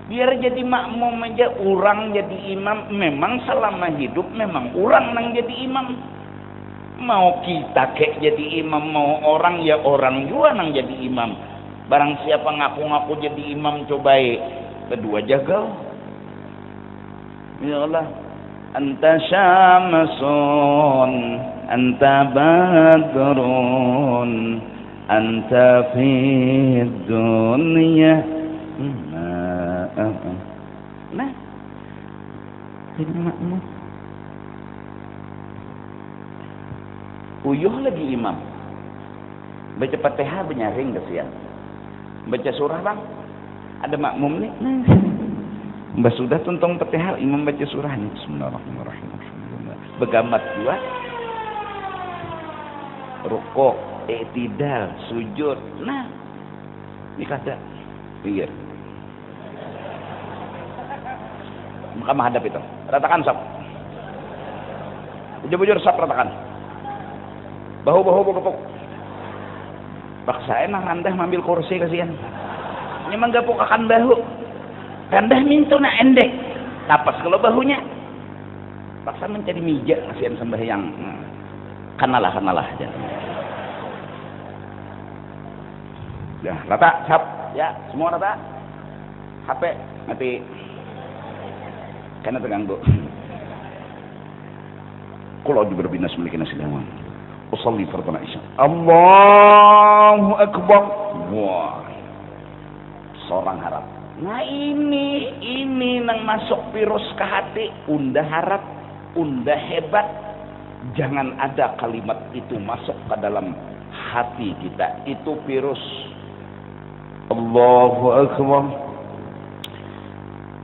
Biar jadi makmum aja, orang jadi imam. Memang selama hidup memang orang nang jadi imam. Mau kita kek jadi imam, mau orang ya orang juga nang jadi imam. Barang siapa ngaku-ngaku jadi imam cobai kedua jaga. Ya Allah, anta syamsun, anta badrun, anta fid dunya. Nah, jadi makmum. Uyuh lagi imam. Baca Fatihah benyaring kesian. Baca surah bang, ada makmum nih. Mbak sudah tuntung Fatihah, imam baca surah nih. Bismillahirrahmanirrahim. Begamat juga. Rukuk, i'tidal, sujud. Nah, ini kada. Pikir. Maka menghadap itu. Ratakan sap. Bujur-bujur sap ratakan. Bahu-bahu bukupuk. Paksain nang andah ngambil kursi kasihan. Ini manggapuk akan bahu. Kandah mintu na endek. Tapas kalau bahunya. Paksa mencari meja kasihan sembahyang. Kanalah aja. Ya, rata, sap. Ya, semua rata. HP mati. Karena terganggu. Qul a'udzu birabbin nas malikin nas ilahi. Usolli fardhu isya. Allahu akbar. Wah. Seorang harap. Nah ini nang masuk virus ke hati. Unda harap, unda hebat. Jangan ada kalimat itu masuk ke dalam hati kita. Itu virus. Allahu akbar.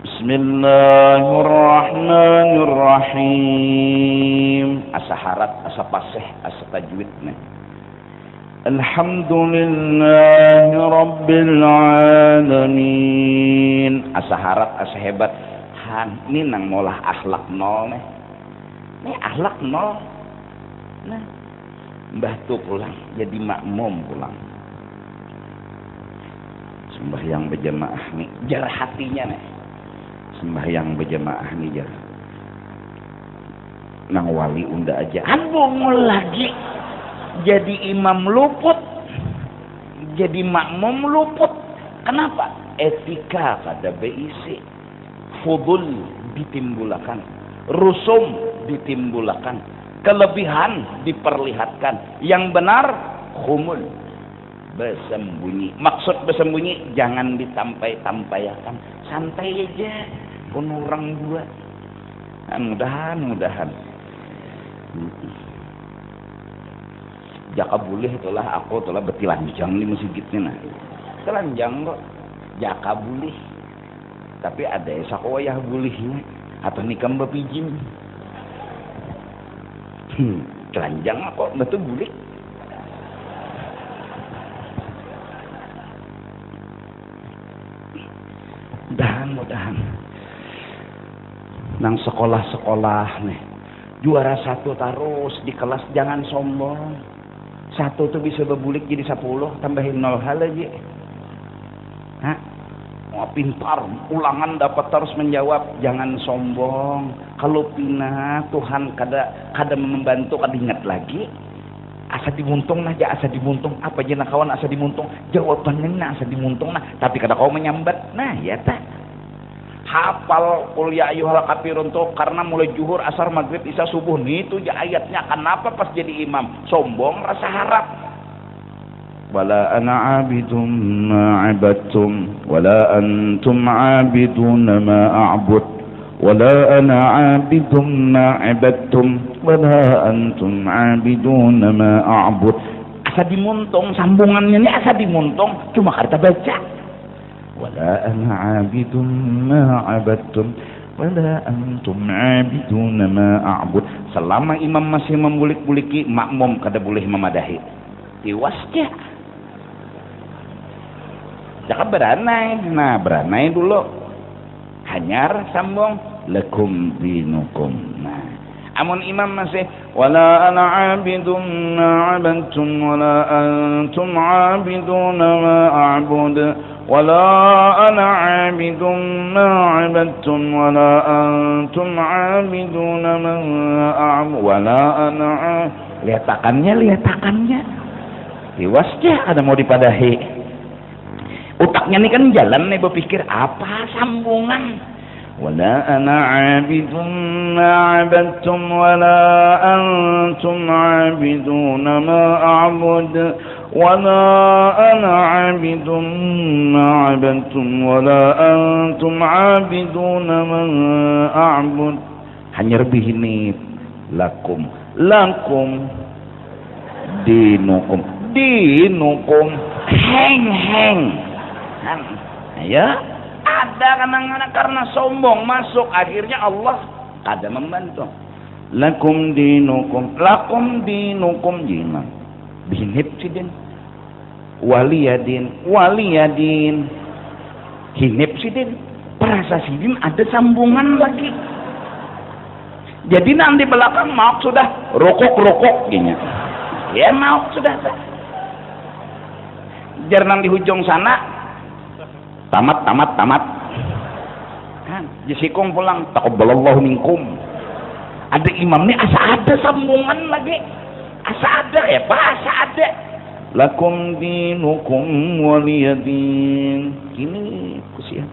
Bismillahirrahmanirrahim. Asa harat, asa pasih, asa tajwid nih. Alhamdulillahi Rabbil Alamin. Asa harat, asa hebat. Ini nang molah akhlak nol nih. Ini akhlak nol. Nah, mbah tuh pulang, jadi makmum pulang. Sembahyang berjamaah nih, jar hatinya nih. Sembahyang berjamaah nih jar. Nang wali unda aja. Ambung lagi. Jadi imam luput, jadi makmum luput. Kenapa? Etika kada beisi, fudul ditimbulkan, rusum ditimbulkan, kelebihan diperlihatkan. Yang benar khumul, bersembunyi. Maksud bersembunyi jangan ditampai-tampaikan, santai aja. Pun orang dua. Mudahan. Jaka boleh itulah aku itulah betilanjang di masjid nah. Telanjang kok. Jaka boleh. Tapi ada sako wayah bolehnya atau nikam bapijim. Telanjang kok betul boleh. Mudahan nang sekolah-sekolah nih juara 1 terus di kelas, jangan sombong. 1 tuh bisa berbulik jadi 10, tambahin 0 hal aja. Hah? Mau pintar, ulangan dapat terus menjawab, jangan sombong. Kalau pinah Tuhan kada membantu, kada ingat lagi. Asa dimuntung nah, asa dimuntung apa aja nak kawan, asa dimuntung jawabannya nah, asa dimuntung nah, tapi kada kau menyambat. Nah ya tak hafal qul ya ayyuhal kafirun tuh karena mulai zuhur, asar, maghrib, isya, subuh nih itu aja ayatnya. Kenapa pas jadi imam sombong rasa harap? Wala ana abidum ma abadtum wala antum abidun ma a'bud wala ana abidum ma abadtum wala antum abidun ma a'bud. Asa dimuntung sambungannya ini, asa dimuntung cuma kata baca. Wala ana abidun ma abadtum wala antum abidun ma a'bud. Selama imam masih membulik-buliki, makmum kada boleh memadahi. Tiwasnya jangan beranai. Nah beranai dulu, hanyar sambung lakum dinukum. Nah amun imam masih wala ana abidun ma abadtum wala antum abidun ma a'bud wala ana abidun ma abadtum wala antum abidun ma a'bud wala ana. Lihat takannya tiwasnya ada mau dipadahi. Utaknya ini kan jalan nih berpikir apa sambungan. Wala ana abidun ma abadtum wala antum abidun ma a'bud wala ana abidun ma abadtum wala antum abidun ma a'bud. Hanya lebih ini lakum dinukum heng ya ada kadang-kadang karena sombong masuk, akhirnya Allah kada membantu. Lakum dinukum jiman binib sidin waliyadin hinib sidin perasa sidin ada sambungan lagi. Jadi nanti belakang maaf sudah rokok gini ya, maaf sudah jarang di hujung sana tamat jisikong pulang taqabbalallahu minkum. Ada imam nih asa ada sambungan lagi, asa ada ya pak, asa ada lakum dinukum waliyadin. Ini kusian.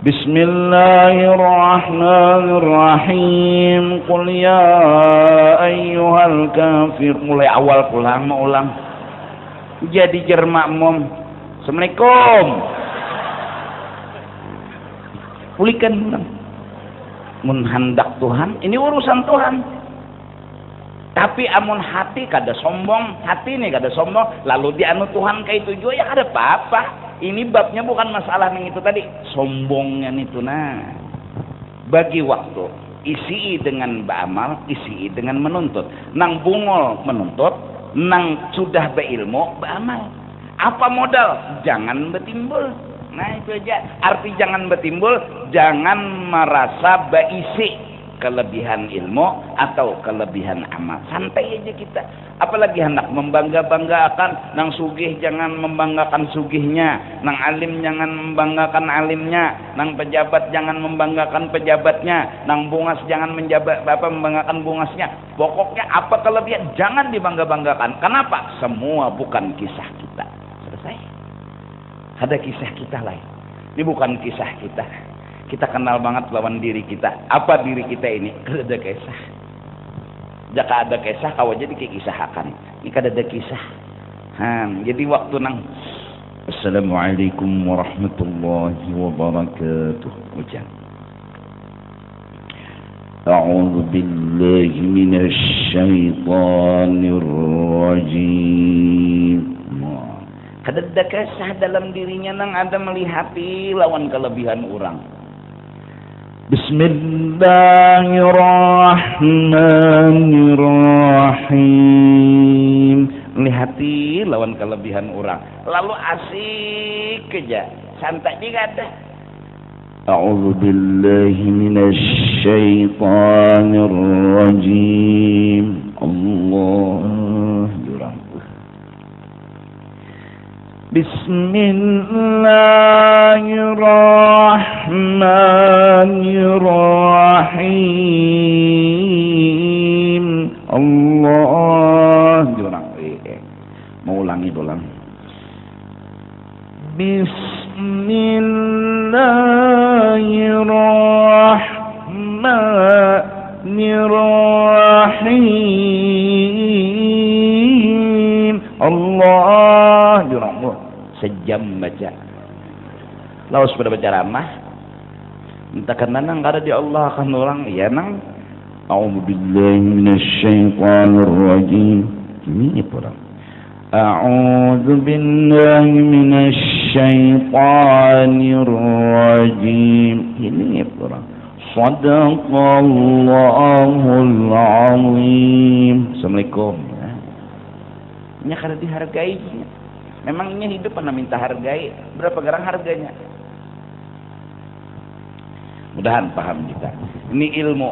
Bismillahirrahmanirrahim. Qul ya ayyuhal kafir. Mulai awal pulang mau ulang. Jadi jer makmum. Assalamualaikum. Pulihkan ulang. Mun hendak Tuhan, ini urusan Tuhan. Tapi amun hati kada sombong, hati ini kada sombong, lalu dianu Tuhan kayak itu juga ya kada apa-apa. Ini babnya bukan masalah yang itu tadi, sombongnya itu. Nah, bagi waktu isi dengan beramal, isi dengan menuntut. Nang bungol menuntut, nang sudah berilmu beramal. Apa modal? Jangan betimbul. Nah itu aja. Arti jangan betimbul, jangan merasa beisi kelebihan ilmu atau kelebihan amal. Santai aja kita. Apalagi hendak membangga-banggakan, nang sugih jangan membanggakan sugihnya, nang alim jangan membanggakan alimnya, nang pejabat jangan membanggakan pejabatnya, nang bungas jangan membanggakan bungasnya. Pokoknya apa kelebihan jangan dibangga-banggakan. Kenapa? Semua bukan kisah kita. Selesai. Ada kisah kita lain. Ini bukan kisah kita. Kita kenal banget lawan diri kita. Apa diri kita ini? Kada kisah. Jika ada kisah, kau jadi kisahkan. Ini kada ada kisah. Jadi waktu nang Assalamualaikum warahmatullahi wabarakatuh. Ucap. A'udzu billahi minasy syaithanir rajim. Kada ada kisah dalam dirinya nang ada melihati lawan kelebihan orang. Bismillahirrahmanirrahim. lihati lawan kelebihan orang lalu asik aja santai juga ada. A'udzu billahi minasy syaithanir rajim. Allah jurang. Bismillahirrahmanirrahim. Allah jurang. Mau ulangi doang. Bismillahirrahmanirrahim. Allah jurangmu sejam baca. Lawas pada baca ramah. Entah karena nang kada di Allah akan orang ya nang. A'udzubillahi minasyaitonir rajim. Ini orang. A'udzu billahi minasy syaithanir rajim. Ini orang. Shadaqallahul azim. Assalamualaikum. Nya kada dihargai. Memangnya hidup pernah minta hargai? Berapa garang harganya? Mudahan paham kita. Ini ilmu,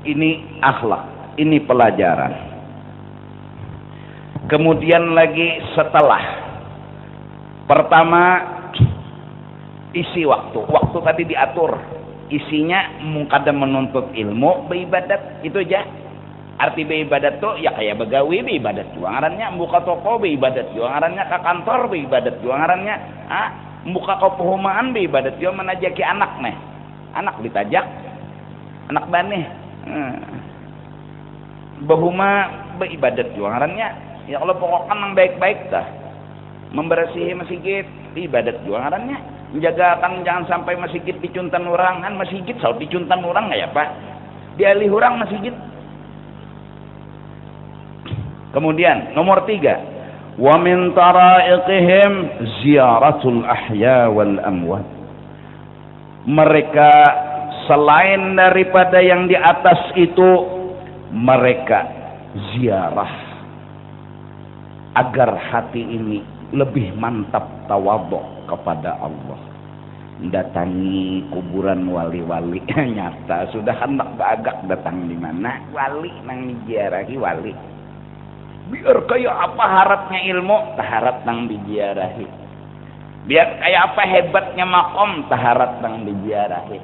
ini akhlak, ini pelajaran. Kemudian lagi setelah pertama isi waktu. Waktu tadi diatur. Isinya mungkadam menuntut ilmu, beribadat, itu aja. Arti beribadat tuh ya kayak begawi beribadat juga ngarannya, buka toko beribadat juga ngarannya, ke kantor beribadat juga ngarannya, buka kepuhumaan beribadat juga menajaki anak nih. Anak ditajak, anak baneh. Bahuma beribadat juga ngarannya. Ya kalau pokoknya yang baik-baik dah. Membersihi masjid, ibadat juga ngarannya. Menjagakan jangan sampai masjid dicuntan orang, kan masjid selalu dicuntan orang nggak ya Pak? Dialih orang masjid. Kemudian nomor 3, wa min tara'iqihim ziyaratul ahya wal amwat. Mereka selain daripada yang di atas itu, mereka ziarah agar hati ini lebih mantap tawadhu kepada Allah. Datangi kuburan wali-wali nyata sudah hendak agak datang di mana wali nang diziarahi wali. Biar kayak apa harapnya ilmu, taharat nang diziarahi. Biar kayak apa hebatnya makom, taharat nang diziarahi.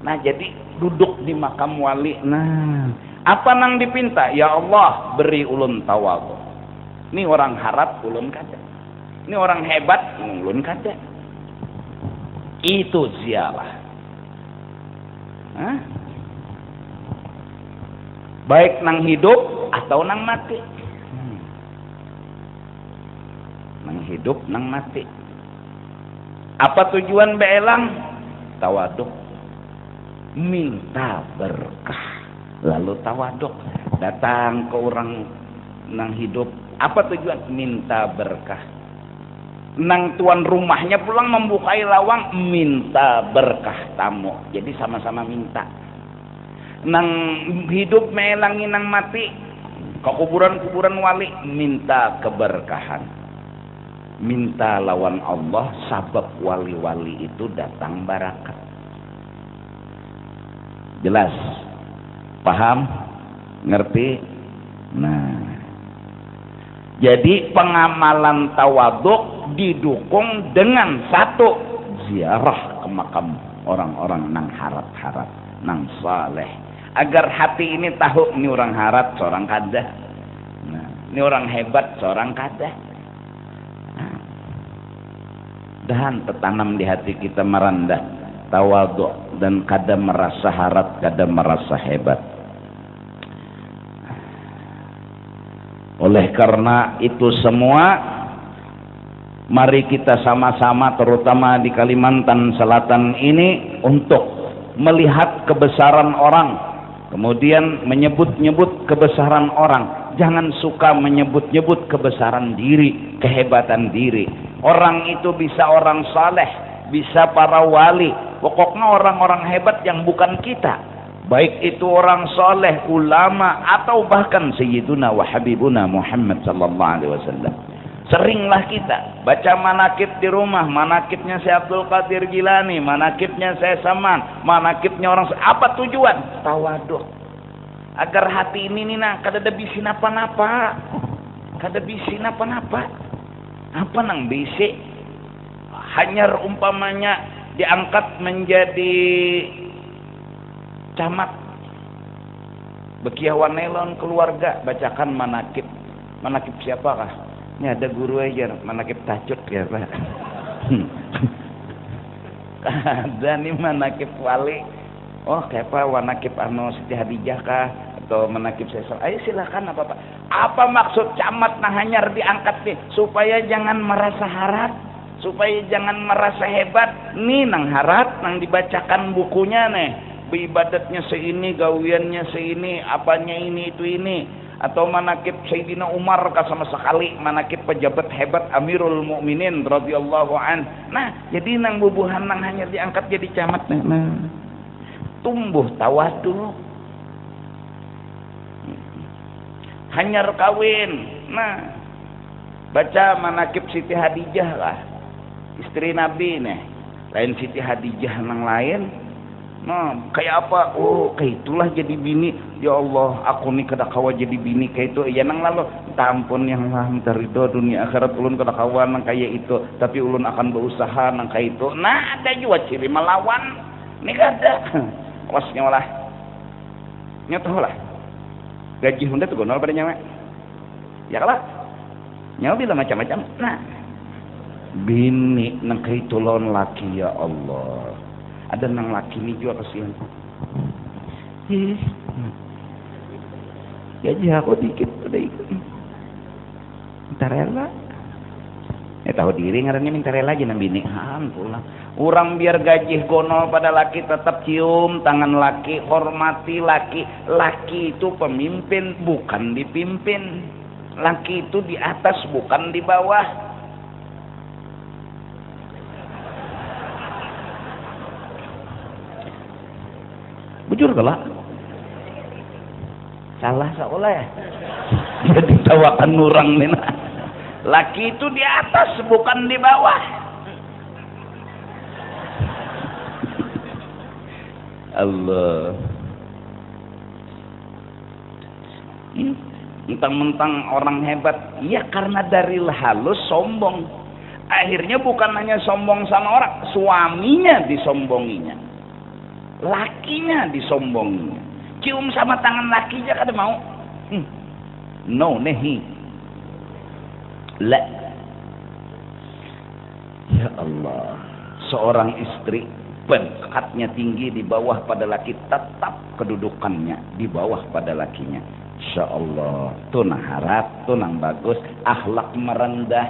Nah jadi duduk di makam wali. Nah apa nang dipinta? Ya Allah beri ulun tawadhu. Ini orang harap ulun kada. Ini orang hebat ulun kada. Itu ziarah. Baik nang hidup atau nang mati. Nang hidup nang mati. Apa tujuan beelang? Tawaduk. Minta berkah. Lalu tawaduk. Datang ke orang nang hidup. Apa tujuan? Minta berkah. Nang tuan rumahnya pulang membukai lawang, minta berkah tamu. Jadi sama-sama minta. Nang hidup melangi nang mati, ke kuburan-kuburan wali, minta keberkahan. Minta lawan Allah, sabab wali-wali itu datang barakat. Jelas? Paham? Ngerti? Nah, jadi pengamalan tawaduk didukung dengan satu, ziarah ke makam orang-orang nang harap-harap, nang saleh, agar hati ini tahu ini orang harap seorang kada. Nah, ini orang hebat seorang kada. Nah, dan tertanam di hati kita merendah tawaduk dan kada merasa harap, kada merasa hebat. Oleh karena itu semua, mari kita sama-sama terutama di Kalimantan Selatan ini untuk melihat kebesaran orang, kemudian menyebut-nyebut kebesaran orang. Jangan suka menyebut-nyebut kebesaran diri, kehebatan diri. Orang itu bisa orang saleh, bisa para wali, pokoknya orang-orang hebat yang bukan kita. baik itu orang soleh, ulama, atau bahkan Sayyiduna wa Habibuna Muhammad sallallahu alaihi wasallam. Seringlah kita baca manakib di rumah, manakibnya Syekh Abdul Qadir Jilani, manakibnya Syekh Saman, manakibnya orang. Apa tujuan? Tawaduk. Agar hati ini nina kada bisi napa-napa. Kada bisi napa-napa. Apa nang bisi? Hanya umpamanya diangkat menjadi camat. Bekiawan nelon keluarga, bacakan manakib. Manakib siapakah? Ini ada guru aja, manakib tacut ya Pak. Ada nih manakib wali. Oh kayak apa manakib Siti Hadijah kah? Atau manakib Sesal? Ayo silakan apa Pak. Apa maksud camat nah hanya diangkat nih? Supaya jangan merasa harap. Supaya jangan merasa hebat. Nih nang harap, nang dibacakan bukunya nih. Ibadatnya seini, gawiannya seini, apanya ini, itu ini. Atau manakib Sayyidina Umar sama sekali, manakib pejabat hebat Amirul Mukminin radhiyallahu an. Nah, jadi nang bubuhan nang hanya diangkat jadi camat nah. Tumbuh tawadu. Hanyar kawin. Nah, baca manakib Siti Hadijah lah. Istri Nabi nih. Lain Siti Hadijah nang lain. Nah, kayak apa? Oh, kayak itulah jadi bini. Ya Allah, aku nih kada kawa jadi bini kayak itu. Ya nang lalu, tampun yang lah minta ridho dunia akhirat ulun kada kawa nang kayak itu. Tapi ulun akan berusaha nang kayak itu. Nah, ada juga ciri melawan. Ini kada. Wasnya lah. Nyotoh lah. Gaji Honda tuh gonol pada nyawa. Ya kalah. Nyawa bila macam-macam. Nah, bini nang kayak itu lawan laki ya Allah. Ada nang laki ni juga kasihan. Gaji aku dikit udah ikut. Minta rela. Tahu diri ngarannya minta rela aja nang bini. Pulang. Orang biar gaji gonol pada laki tetap cium tangan laki, hormati laki. Laki itu pemimpin bukan dipimpin. Laki itu di atas bukan di bawah. Bujur kelak salah seolah ya. Dia ditawakan orang nih. Laki itu di atas bukan di bawah. Allah. Mentang-mentang orang hebat, ya karena dari halus sombong. Akhirnya bukan hanya sombong sama orang, suaminya disombonginya. Lakinya disombonginya. Cium sama tangan lakinya kada mau. No nehi. La. Ya Allah. Seorang istri pangkatnya tinggi di bawah pada laki, tetap kedudukannya di bawah pada lakinya. Insya Allah. Itu nang harap, itu nang bagus. Akhlak merendah.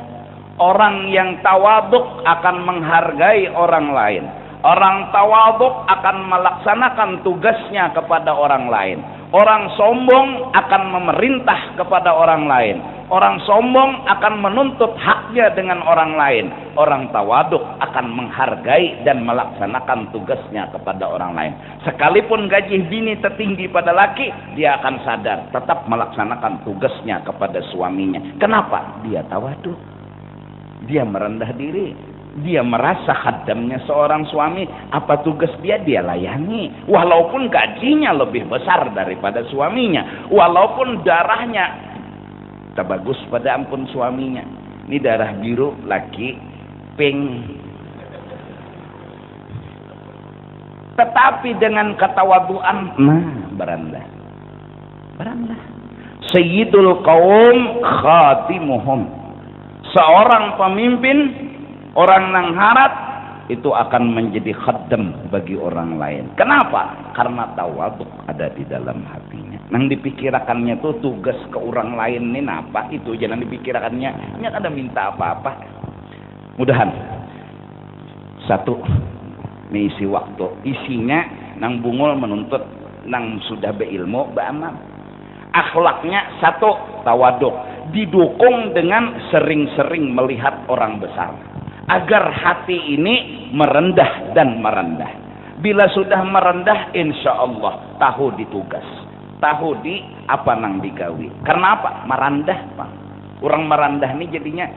Orang yang tawaduk akan menghargai orang lain. Orang tawaduk akan melaksanakan tugasnya kepada orang lain. Orang sombong akan memerintah kepada orang lain. Orang sombong akan menuntut haknya dengan orang lain. Orang tawaduk akan menghargai dan melaksanakan tugasnya kepada orang lain. Sekalipun gaji bini tertinggi pada laki, dia akan sadar tetap melaksanakan tugasnya kepada suaminya. Kenapa? Dia tawaduk. Dia merendah diri. Dia merasa khadamnya seorang suami, apa tugas dia layani, walaupun gajinya lebih besar daripada suaminya, walaupun darahnya tak bagus pada ampun suaminya. Ini darah biru laki pink, tetapi dengan ketawaduan berendah. Sayyidul qaum khatimuhum. Seorang pemimpin, orang nang harap itu akan menjadi khaddam bagi orang lain. Kenapa? Karena tawaduk ada di dalam hatinya. Nang dipikirkannya tuh tugas ke orang lain ini apa? Itu jangan dipikirkannya. Nya ada minta apa-apa. Mudahan satu ini isi waktu. Isinya nang bungul menuntut nang sudah berilmu beramal. Akhlaknya satu tawaduk. Didukung dengan sering-sering melihat orang besar. Agar hati ini merendah dan merendah. Bila sudah merendah, insya Allah tahu ditugas, tahu di apa nang digawi. Karena apa? Merendah, Pak. Orang merendah ini jadinya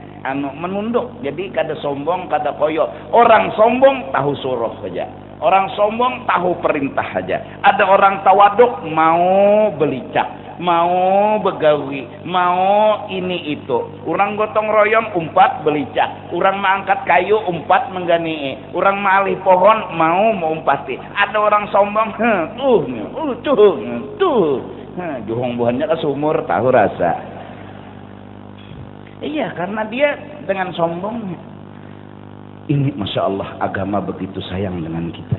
menunduk. Jadi kada sombong, kada koyo. Orang sombong tahu suruh saja. Orang sombong tahu perintah saja. Ada orang tawaduk mau belicak, mau begawi, mau ini itu. Orang gotong royong umpat belicak, orang mengangkat kayu umpat menggani, orang malih pohon mau umpati. Ada orang sombong, juhong buahnya ke sumur tahu rasa. Iya, karena dia dengan sombongnya. Ini Masya Allah, agama begitu sayang dengan kita.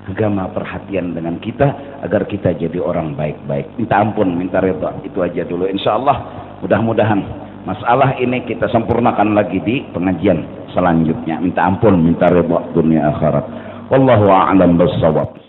Agama perhatian dengan kita agar kita jadi orang baik-baik. Minta ampun, minta redha. Itu aja dulu. Insya Allah mudah-mudahan masalah ini kita sempurnakan lagi di pengajian selanjutnya. Minta ampun, minta redha dunia akhirat. Wallahu a'lam bishawab.